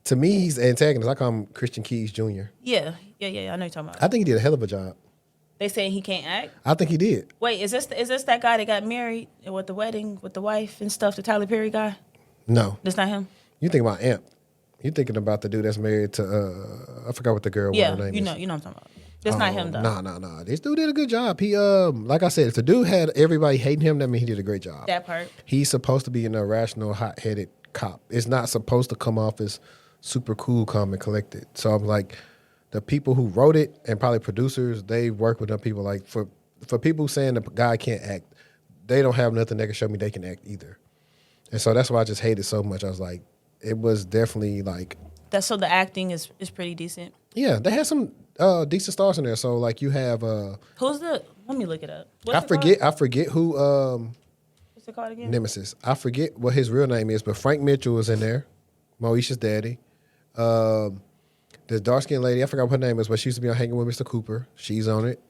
To me, he's the antagonist. I call him Christian Keys Jr. Yeah. I know you're talking about. I think he did a hell of a job. They saying he can't act? I think he did. Wait, is this that guy that got married with the wedding with the wife and stuff, the Tyler Perry guy? No. That's not him? You think about Amp. You're thinking about the dude that's married to I forgot what the girl what her name is. You know what I'm talking about. That's not him though. No. This dude did a good job. He like I said, if the dude had everybody hating him, that means he did a great job. That part. He's supposed to be an irrational, hot-headed cop. It's not supposed to come off as super cool, calm, and collected. So I'm like, the people who wrote it and probably producers, they work with them people. Like for people saying the guy can't act, they don't have nothing that can show me they can act either. And so that's why I just hate it so much. I was like, it was definitely like So the acting is pretty decent. Yeah, they had some decent stars in there. So like you have Who's the? Let me look it up. I forget who What's it called again? Nemesis. I forget what his real name is, but Frank Mitchell was in there. Moesha's daddy. The dark skinned lady, I forgot what her name is, but she used to be on Hanging with Mr. Cooper. She's on it.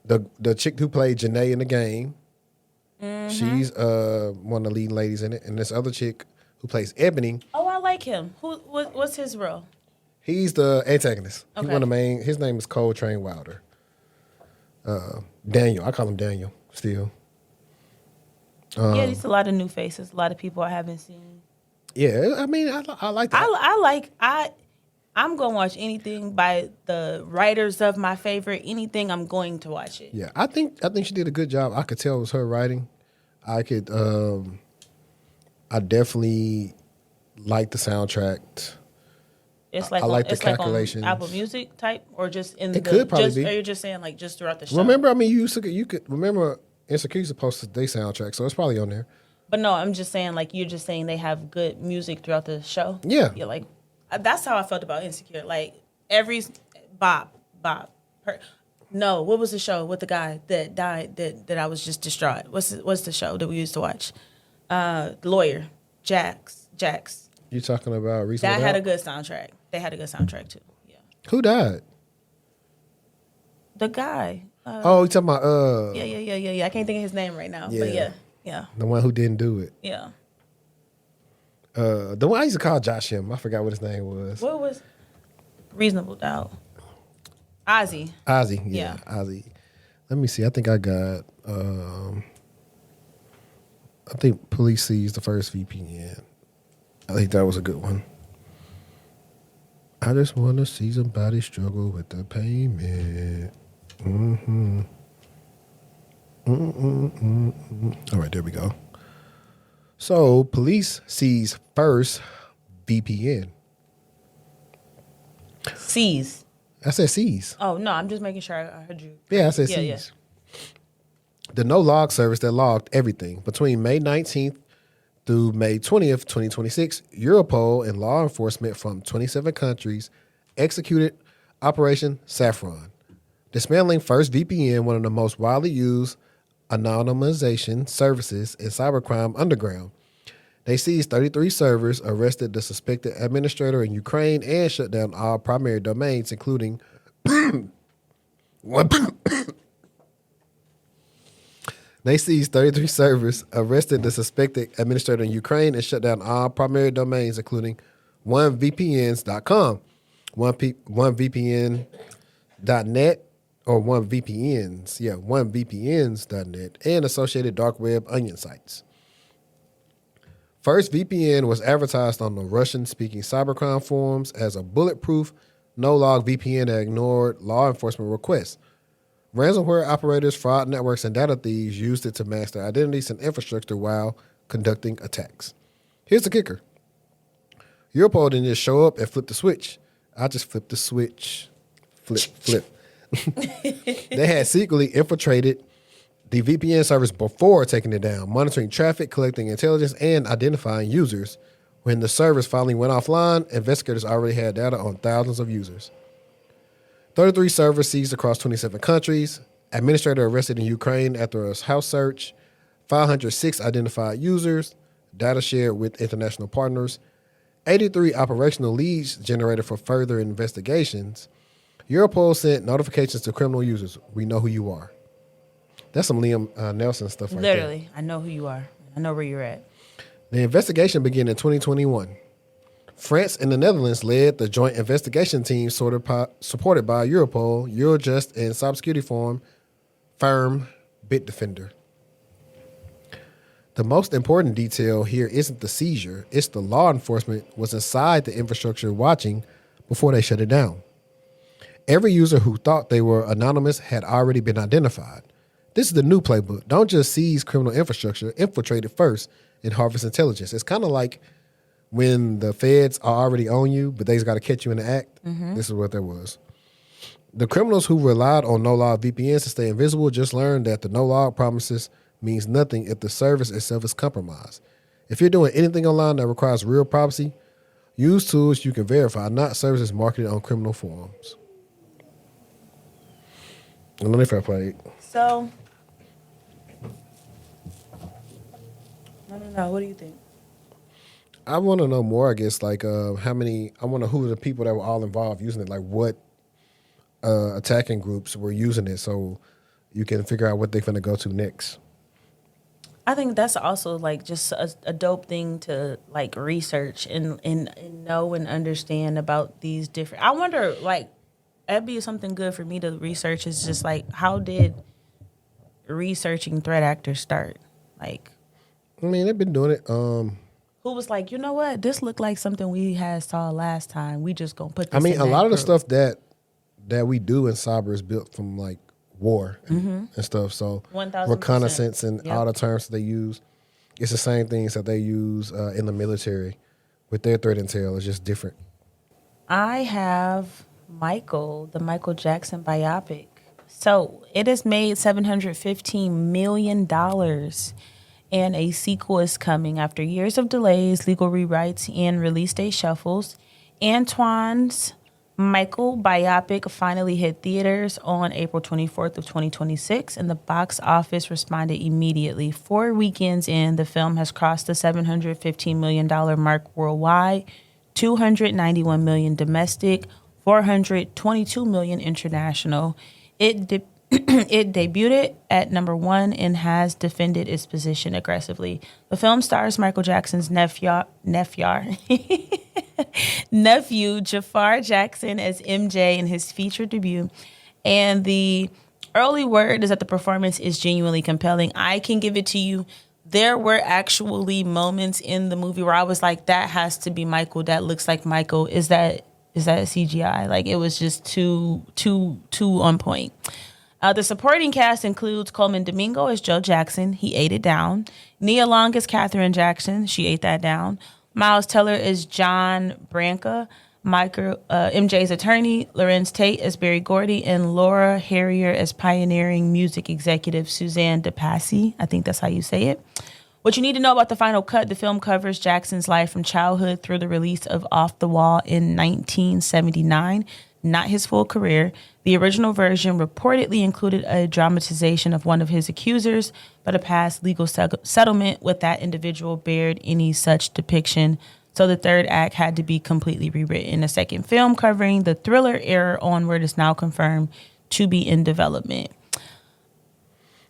The chick who played Janae in the game, she's one of the leading ladies in it. And this other chick who plays Ebony. Oh, I like him. What's his role? He's the antagonist. Okay. He's one of the main. His name is Coltrane Wilder. Daniel, I call him Daniel still. Yeah, there's a lot of new faces, a lot of people I haven't seen. Yeah, I mean, I like that. I'm gonna watch anything by the writers of my favorite. Anything, I'm going to watch it. Yeah, I think she did a good job. I could tell it was her writing. I could. I definitely like the soundtrack. It's like I like the it's like on calculations. Apple Music type, or just in It could probably be. Or you're just saying like just throughout the show. Remember, I mean, you could remember Insecure used to post their soundtrack, so it's probably on there. But no, I'm just saying like you're just saying they have good music throughout the show. Yeah. Yeah, like that's how I felt about Insecure. Like every Bob. No, what was the show with the guy that died that I was just distraught? What's the show that we used to watch? The Lawyer, Jax. You talking about recently? That had a good soundtrack. They had a good soundtrack too. Yeah. Who died? The guy. You talking about Yeah. I can't think of his name right now. Yeah. But yeah. the one who didn't do it. Yeah. The one I used to call Josh him. I forgot what his name was. What was Reasonable Doubt? Ozzy. Yeah. Ozzy. Let me see. I think I got. I think Police Sees the First VPN. I think that was a good one. I just want to see somebody struggle with the payment. All right, there we go. So, Police Sees First VPN. Sees. I said Sees. Oh no, I'm just making sure I heard you. Yeah, I said Yeah, Sees. The no-log service that logged everything. Between May 19th through May 20th, 2026, Europol and law enforcement from 27 countries executed Operation Saffron, dismantling First VPN, one of the most widely used anonymization services in cybercrime underground. They seized 33 servers, arrested the suspected administrator in Ukraine, and shut down all primary domains, including one. They seized 33 servers, arrested the suspected administrator in Ukraine, and shut down all primary domains, including onevpns.com, onevpn.net, or onevpns.net, and associated dark web onion sites. First VPN was advertised on the Russian-speaking cybercrime forums as a bulletproof, no-log VPN that ignored law enforcement requests. Ransomware operators, fraud networks, and data thieves used it to mask their identities and infrastructure while conducting attacks. Here's the kicker. Europol didn't just show up and flip the switch. I just flipped the switch. Flip. They had secretly infiltrated the VPN service before taking it down, monitoring traffic, collecting intelligence, and identifying users. When the service finally went offline, investigators already had data on thousands of users. 33 servers seized across 27 countries. Administrator arrested in Ukraine after a house search. 506 identified users. Data shared with international partners. 83 operational leads generated for further investigations. Europol sent notifications to criminal users. We know who you are. That's some Liam Nelson stuff right there. Literally, I know who you are. I know where you're at. The investigation began in 2021. France and the Netherlands led the joint investigation team supported by Europol, Eurojust, and cybersecurity firm Bitdefender. The most important detail here isn't the seizure, it's the law enforcement was inside the infrastructure watching before they shut it down. Every user who thought they were anonymous had already been identified. This is the new playbook. Don't just seize criminal infrastructure, infiltrate it first and harvest intelligence. It's kind of like when the feds are already on you, but they just got to catch you in the act. This is what there was. The criminals who relied on no-log VPNs to stay invisible just learned that the no-log promises means nothing if the service itself is compromised. If you're doing anything online that requires real privacy, use tools you can verify, not services marketed on criminal forums. I don't know if I played. So, I don't know. What do you think? I want to know more, I guess, like how many, I want to know who are the people that were all involved using it, like what attacking groups were using it so you can figure out what they're going to go to next. I think that's also like just a dope thing to like research and know and understand about these different. I wonder, like, that'd be something good for me to research. Is just like, how did researching threat actors start? Like, I mean, they've been doing it. who was like, you know what, this looked like something we had saw last time. We just gonna put this. I mean, in a that lot of the group. stuff that we do in cyber is built from like war and stuff. So 1000%. reconnaissance and Yep. all the terms that they use, it's the same things that they use in the military with their threat intel. It's just different. I have Michael, the Michael Jackson biopic. So it has made $715 million, and a sequel is coming after years of delays, legal rewrites, and release date shuffles. Antoine's Michael biopic finally hit theaters on April 24th of 2026, and the box office responded immediately. 4 weekends in, the film has crossed the $715 million mark worldwide, 291 million domestic, 422 million international. It debuted at number 1 and has defended its position aggressively. The film stars Michael Jackson's nephew Jafar Jackson as MJ in his feature debut, and the early word is that the performance is genuinely compelling. I can give it to you. There were actually moments in the movie where I was like, that has to be Michael. That looks like Michael. Is that CGI? Like, it was just too on point. The supporting cast includes Coleman Domingo as Joe Jackson. He ate it down. Nia Long as Katherine Jackson. She ate that down. Miles Teller as John Branca. MJ's attorney. Lorenz Tate as Barry Gordy. And Laura Harrier as pioneering music executive Suzanne DePassy. I think that's how you say it. What you need to know about the final cut: the film covers Jackson's life from childhood through the release of Off the Wall in 1979, not his full career. The original version reportedly included a dramatization of one of his accusers, but a past legal settlement with that individual bared any such depiction. So the third act had to be completely rewritten. A second film covering the thriller era onward is now confirmed to be in development.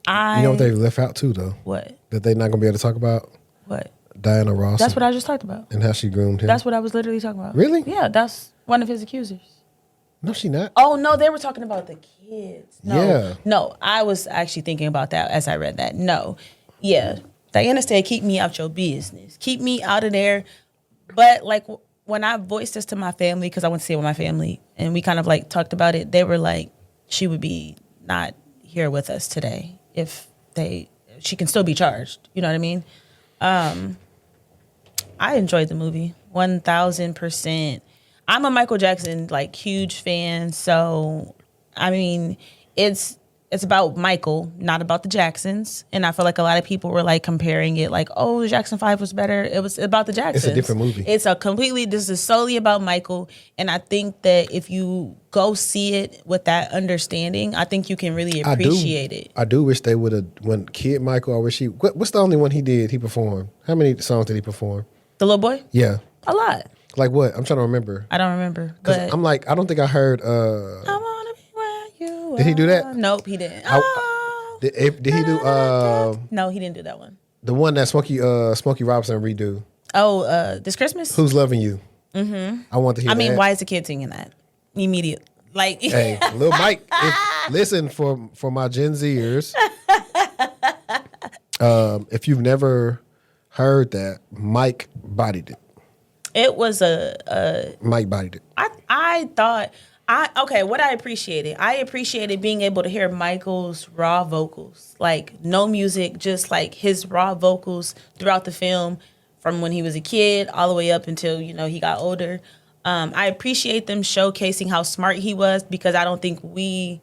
You know what they left out too, though? What? That they're not going to be able to talk about? What? Diana Ross. That's what I just talked about. And how she groomed him. That's what I was literally talking about. Really? Yeah, that's one of his accusers. No, she not. Oh, no, they were talking about the kids. No, Yeah. No, I was actually thinking about that as I read that. No. Yeah. Diana said, keep me out your business. Keep me out of there. But, like, when I voiced this to my family, because I went to see it with my family, and we kind of, like, talked about it, they were like, she would be not here with us today if she can still be charged. You know what I mean? I enjoyed the movie 1000%. I'm a Michael Jackson like huge fan, so I mean it's about Michael, not about the Jacksons. And I feel like a lot of people were like comparing it like, oh, Jackson 5 was better. It was about the Jacksons. It's a different movie. This is solely about Michael. And I think that if you go see it with that understanding, I think you can really appreciate it. I do wish they would have, when Kid Michael, I wish what's the only one he performed? How many songs did he perform? The little boy? Yeah. A lot. Like what? I'm trying to remember. I don't remember. Because But I'm like, I don't think I heard. I wanna be where you are. Did he do that? Nope, he didn't. Did he do No, he didn't do that one. the one that Smokey Robinson redo? Oh, This Christmas? Who's Loving You? Mm-hmm. I want to hear that. I mean, why is the kid singing that? Immediate. Like, Hey, Lil Mike, listen for my Gen Zers. If you've never heard that, Mike bodied it. it was Mike bodied it. I thought, what I appreciated being able to hear Michael's raw vocals, like no music, just like his raw vocals throughout the film from when he was a kid all the way up until, he got older. I appreciate them showcasing how smart he was because I don't think we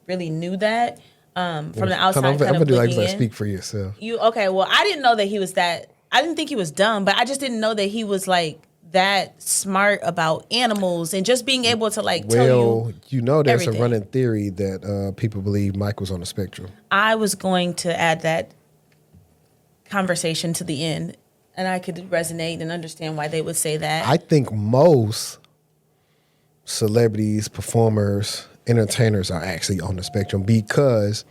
really knew that from the outside. I'm gonna do like looking in. speak for yourself. Well, I didn't know that he was that. I didn't think he was dumb, but I just didn't know that he was like that smart about animals and just being able to like tell you. There's everything. a running theory that people believe Mike was on the spectrum. I was going to add that conversation to the end, and I could resonate and understand why they would say that. I think most celebrities, performers, entertainers are actually on the spectrum because,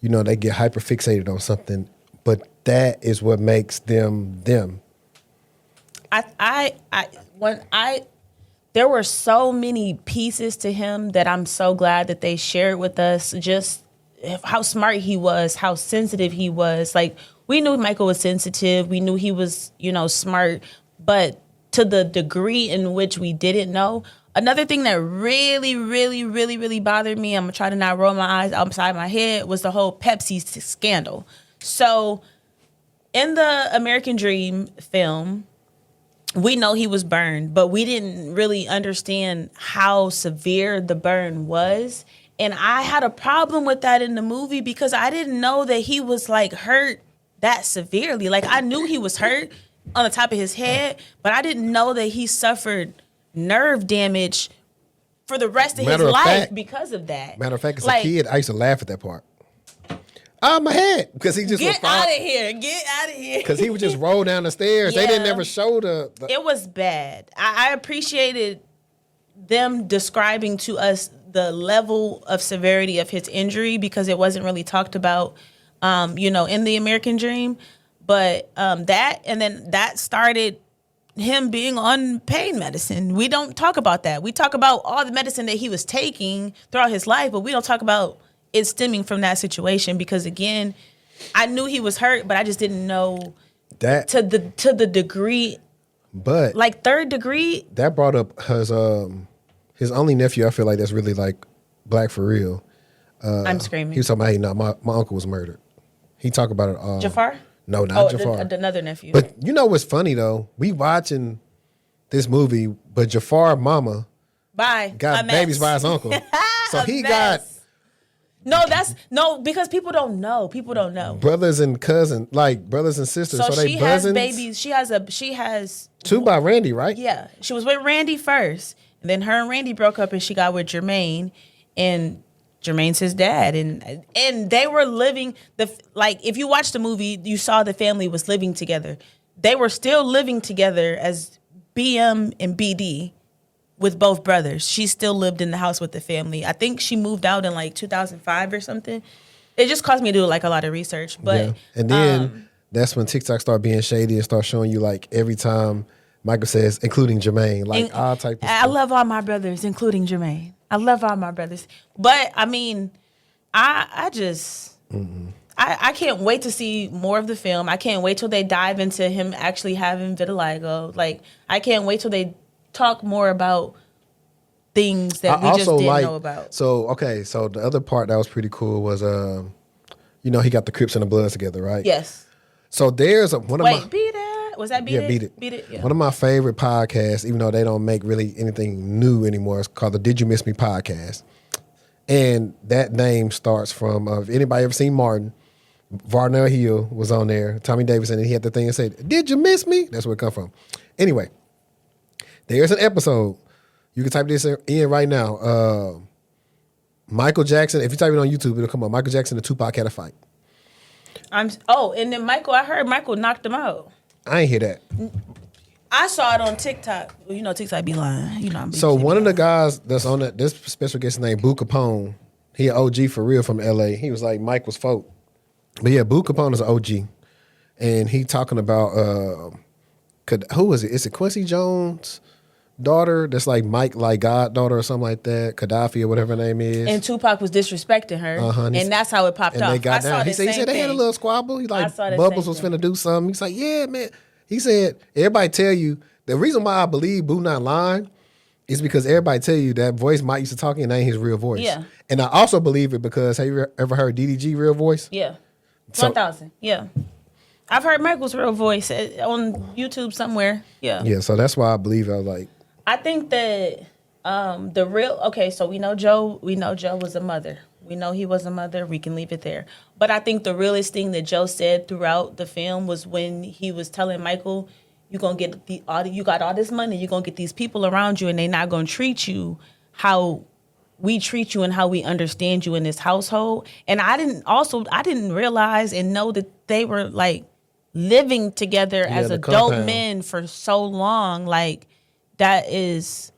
they get hyper fixated on something, but that is what makes them them. There were so many pieces to him that I'm so glad that they shared with us, just how smart he was, how sensitive he was. Like we knew Michael was sensitive. We knew he was, smart, but to the degree in which we didn't know. Another thing that really, really, really, really bothered me, I'm gonna try to not roll my eyes outside my head, was the whole Pepsi scandal. So in the American Dream film, we know he was burned, but we didn't really understand how severe the burn was. And I had a problem with that in the movie because I didn't know that he was like hurt that severely. Like I knew he was hurt on the top of his head, but I didn't know that he suffered nerve damage for the rest of his life because of that. Matter of fact, as a kid, I used to laugh at that part. Oh, my head. Because he just Get out of here. Get out of here. Because he would just roll down the stairs. Yeah. They didn't ever show the... It was bad. I appreciated them describing to us the level of severity of his injury because it wasn't really talked about, in the American Dream. But that started him being on pain medicine. We don't talk about that. We talk about all the medicine that he was taking throughout his life, but we don't talk about it stemming from that situation because, again, I knew he was hurt, but I just didn't know that to the degree. But like third degree. That brought up his only nephew. I feel like that's really like black for real. I'm screaming. He was talking about, hey, no, my uncle was murdered. He talked about it. Jafar? No, not Jafar. Another nephew. But you know what's funny though? We watching this movie, but Jafar mama got babies by his uncle. So he got because people don't know. People don't know. Brothers and cousins, like brothers and sisters. So they she buzzins. Has babies. She has two by Randy, right? Yeah. She was with Randy first. And then her and Randy broke up and she got with Jermaine. And Jermaine's his dad. And they were living if you watch the movie, you saw the family was living together. They were still living together as BM and BD. With both brothers. She still lived in the house with the family. I think she moved out in 2005 or something. It just caused me to do a lot of research. But yeah. And then that's when TikTok started being shady and start showing you every time Michael says, including Jermaine, all type of stuff. I love all my brothers, including Jermaine. I love all my brothers. But I mean, I just I can't wait to see more of the film. I can't wait till they dive into him actually having vitiligo. I can't wait till they talk more about things that we just didn't know about. So the other part that was pretty cool was, he got the Crips and the Bloods together, right? Yes. So there's Beat It? Was that Beat It? Yeah, Beat It. Beat It, yeah. One of my favorite podcasts, even though they don't make really anything new anymore, it's called the Did You Miss Me podcast. And that name starts from, if anybody ever seen Martin, Varnell Hill was on there, Tommy Davidson, and he had the thing and said, "Did you miss me?" That's where it come from. Anyway. There's an episode. You can type this in right now. Michael Jackson. If you type it on YouTube, it'll come up. Michael Jackson and Tupac had a fight. And then I heard Michael knocked him out. I ain't hear that. I saw it on TikTok. Well, TikTok be lying. So one of the guys that's on this special guest named Boo Capone. He an OG for real from LA. He was like Mike was folk. But yeah, Boo Capone is an OG. And he talking about who is it? Is it Quincy Jones' daughter that's like Mike, goddaughter or something like that, Gaddafi or whatever her name is. And Tupac was disrespecting her, and that's how it popped off. They got down. He said they had a little squabble. He Bubbles was finna do something. He's like, yeah, man. He said, everybody tell you, the reason why I believe Boo not lying is because everybody tell you that voice Mike used to talk in ain't his real voice. Yeah. And I also believe it because, have you ever heard DDG real voice? Yeah. 1,000. Yeah. I've heard Michael's real voice on YouTube somewhere. Yeah. Yeah, so that's why I believe I think that so we know Joe was a mother. We know he was a mother. We can leave it there. But I think the realest thing that Joe said throughout the film was when he was telling Michael, you got all this money, you're going to get these people around you and they're not going to treat you how we treat you and how we understand you in this household. And I didn't realize and know that they were living together as adult men for so long. That is,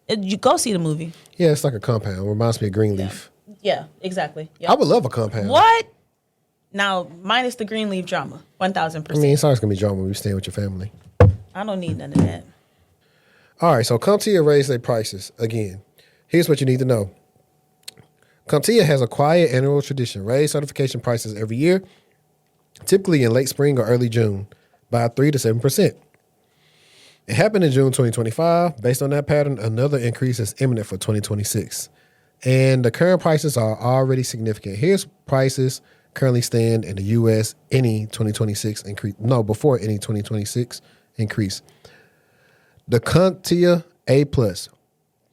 you go see the movie. Yeah, it's like a compound. Reminds me of Greenleaf. Yeah, exactly. Yep. I would love a compound. What? Now, minus the Greenleaf drama, 1,000%. I mean, it's always going to be drama when you stay with your family. I don't need none of that. All right, so CompTIA raised their prices. Again, here's what you need to know. CompTIA has a quiet annual tradition, raise certification prices every year. typically in late spring or early June, by 3 to 7%. It happened in June 2025. Based on that pattern, another increase is imminent for 2026. And the current prices are already significant. Here's prices currently stand in the U.S. any 2026 increase. No, before any 2026 increase. The CompTIA A Plus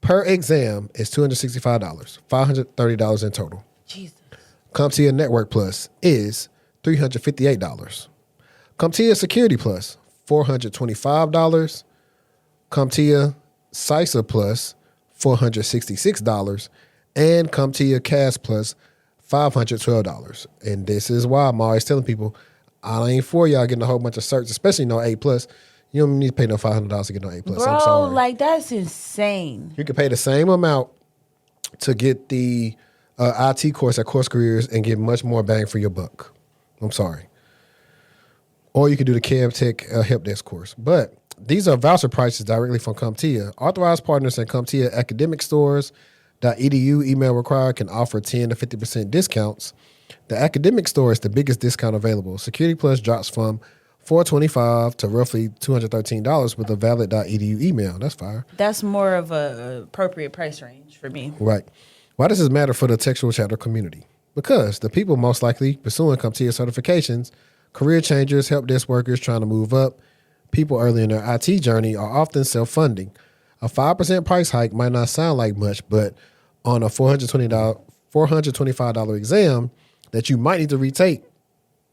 per exam is $265, $530 in total. Jesus. CompTIA Network Plus is $358. CompTIA Security Plus, $425. CompTIA CISA Plus, $466. And CompTIA CAS Plus, $512. And this is why I'm always telling people, I ain't for y'all getting a whole bunch of certs, especially no A Plus. You don't need to pay no $500 to get no A Plus. I'm Bro, sorry. like that's insane. You can pay the same amount to get the IT course at Course Careers and get much more bang for your buck. I'm sorry. Or you could do the Cam Tech Help Desk course. But these are voucher prices directly from CompTIA. Authorized partners and CompTIA academic stores.edu email required can offer 10 to 50% discounts. The academic store is the biggest discount available. Security Plus drops from $425 to roughly $213 with a valid.edu email. That's fire. That's more of a appropriate price range for me. Right. Why does this matter for the textual chatter community? Because the people most likely pursuing CompTIA certifications, career changers, help desk workers trying to move up, people early in their IT journey are often self-funding. A 5% price hike might not sound like much, but on a $425 exam that you might need to retake,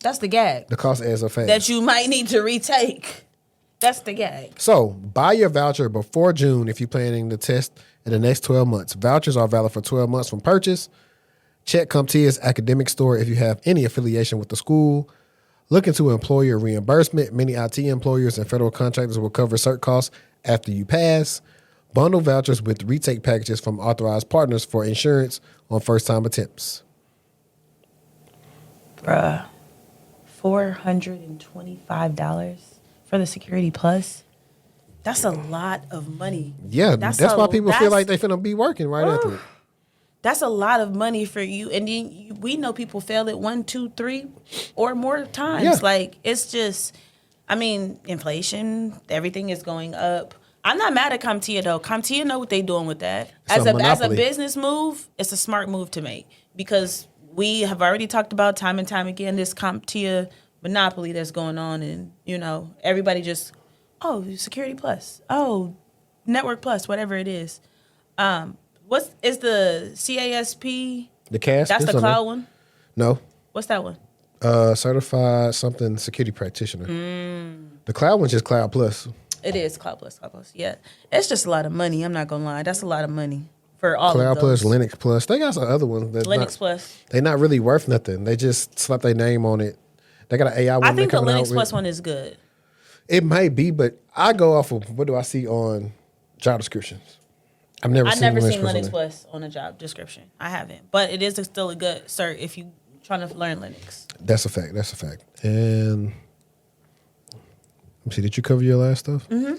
That's the gag. the cost adds up fast. That you might need to retake. That's the gag. So buy your voucher before June if you're planning to test in the next 12 months. Vouchers are valid for 12 months from purchase. Check CompTIA's academic store if you have any affiliation with the school. Look into employer reimbursement. Many IT employers and federal contractors will cover cert costs after you pass. Bundle vouchers with retake packages from authorized partners for insurance on first-time attempts. Bruh. $425 for the Security Plus. That's a lot of money. Yeah, that's why people feel like they finna be working right after it. That's a lot of money for you. And then we know people fail it 1, 2, 3 or more times. Yeah. Like, it's just, I mean, inflation, everything is going up. I'm not mad at CompTIA, though. CompTIA know what they're doing with that. It's As a business move, it's a smart move to make because we have already talked about time and time again this CompTIA monopoly that's going on. And, you know, everybody just, oh, Security Plus. Oh, Network Plus, whatever it is. What is the CASP? The CAS? That's the cloud one? No. What's that one? Certified something security practitioner. The cloud one's just Cloud Plus. It is Cloud Plus. Yeah. It's just a lot of money. I'm not going to lie. That's a lot of money for all Cloud of those. Plus, Linux Plus. They got some other ones. Linux Plus. They're not really worth nothing. They just slap their name on it. They got an AI one. I think the coming out Linux Plus with. one is good. It might be, but I go off of what do I see on job descriptions. I've never seen Linux Plus on a job description. I haven't. But it is still a good cert if you're trying to learn Linux. That's a fact. And let me see, did you cover your last stuff? Mm-hmm.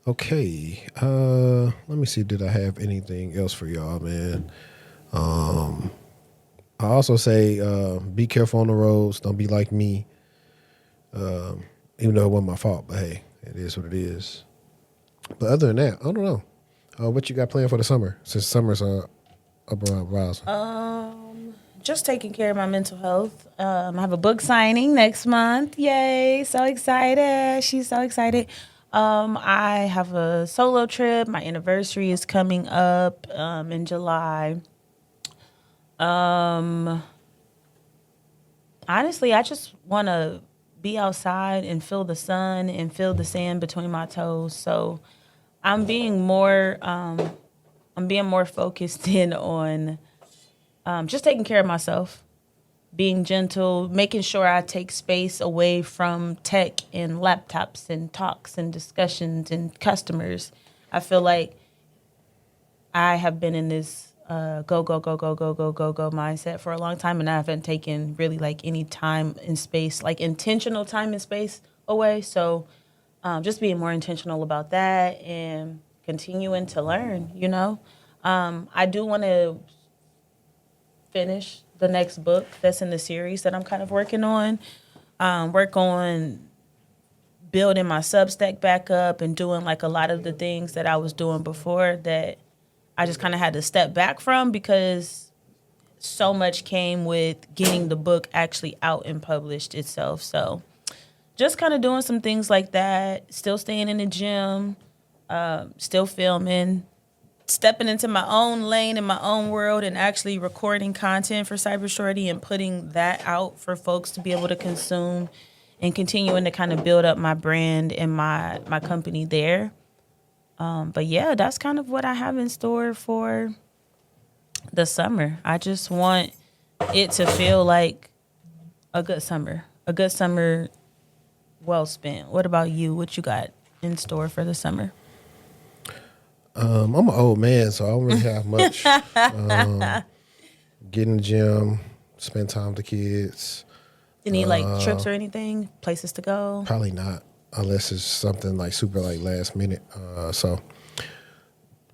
Okay. Let me see, did I have anything else for y'all, man? I also say be careful on the roads. Don't be like me. Even though it wasn't my fault, but hey, it is what it is. But other than that, I don't know. What you got planned for the summer? Since summer's up around rising. Just taking care of my mental health. I have a book signing next month. Yay. So excited. She's so excited. I have a solo trip. My anniversary is coming up in July. Honestly, I just want to be outside and feel the sun and feel the sand between my toes. So I'm being more focused in on just taking care of myself, being gentle, making sure I take space away from tech and laptops and talks and discussions and customers. I feel like I have been in this go mindset for a long time, and I haven't taken really like any time and space, like intentional time and space away. So just being more intentional about that and continuing to learn, you know. I do want to finish the next book that's in the series that I'm kind of working on. work on building my Substack back up and doing like a lot of the things that I was doing before that I just kind of had to step back from because so much came with getting the book actually out and published itself. So just kind of doing some things like that, still staying in the gym, still filming, stepping into my own lane in my own world and actually recording content for Cybershortieee and putting that out for folks to be able to consume and continuing to kind of build up my brand and my company there. But yeah, that's kind of what I have in store for the summer. I just want it to feel like a good summer well spent. What about you? What you got in store for the summer? I'm an old man, so I don't really have much. Get in the gym, spend time with the kids. Any like trips or anything? Places to go? Probably not, unless it's something like super like last minute. So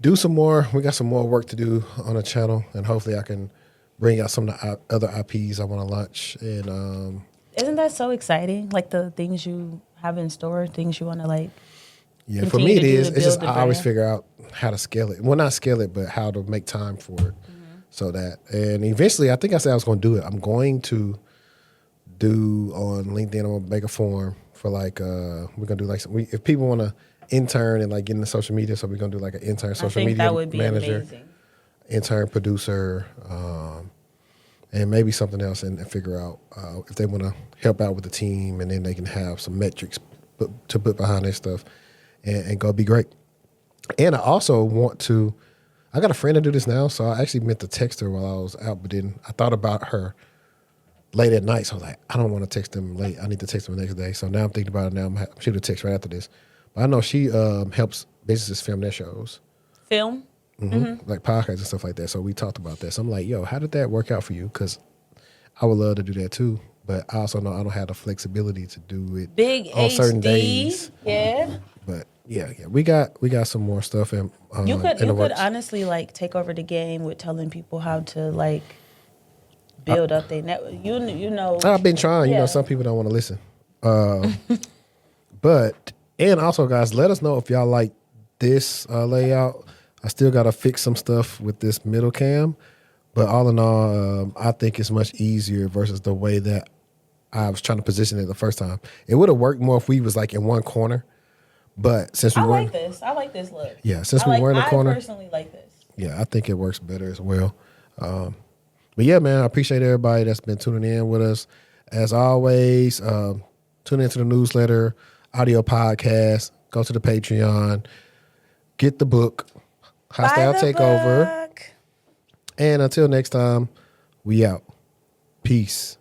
do some more. We got some more work to do on the channel, and hopefully I can bring out some of the other IPs I want to launch. And isn't that so exciting? Like the things you have in store, things you want to like. yeah, for me it is. It's just I always brand. figure out how to scale it. Well, not scale it, but how to make time for it. So that, and eventually, I think I said I was going to do it. I'm going to do on LinkedIn. I'm gonna make a form for like we're gonna do like if people want to intern and like get into social media, so we're gonna do like an intern social media that would be manager, amazing. intern producer, and maybe something else, and figure out if they want to help out with the team, and then they can have some metrics to put behind their stuff, and go be great. And I also want to. I got a friend to do this now, so I actually meant to text her while I was out, but then I thought about her late at night, so I was like, I don't want to text them late. I need to text them the next day. So now I'm thinking about it now. I'm shoot a text right after this. But I know she helps businesses film their shows. Film? Like podcasts and stuff like that. So we talked about that. So I'm like, yo, how did that work out for you? Because I would love to do that too. But I also know I don't have the flexibility to do it Big on HD. certain days. Yeah. But yeah, we got some more stuff in You in could the works. honestly like take over the game with telling people how to like build up their network. You know. I've been trying. You Yeah. know, some people don't want to listen. But and also, guys, let us know if y'all like this layout. I still got to fix some stuff with this middle cam, but all in all, I think it's much easier versus the way that I was trying to position it the first time. It would have worked more if we was like in one corner, but since we I weren't, like this. I like this look. yeah, since we were in the corner, I personally like this. yeah, I think it works better as well. But yeah, man, I appreciate everybody that's been tuning in with us. As always, tune into the newsletter, audio podcast, go to the Patreon, get the book, Hostile Buy the Takeover. book. And until next time, we out. Peace.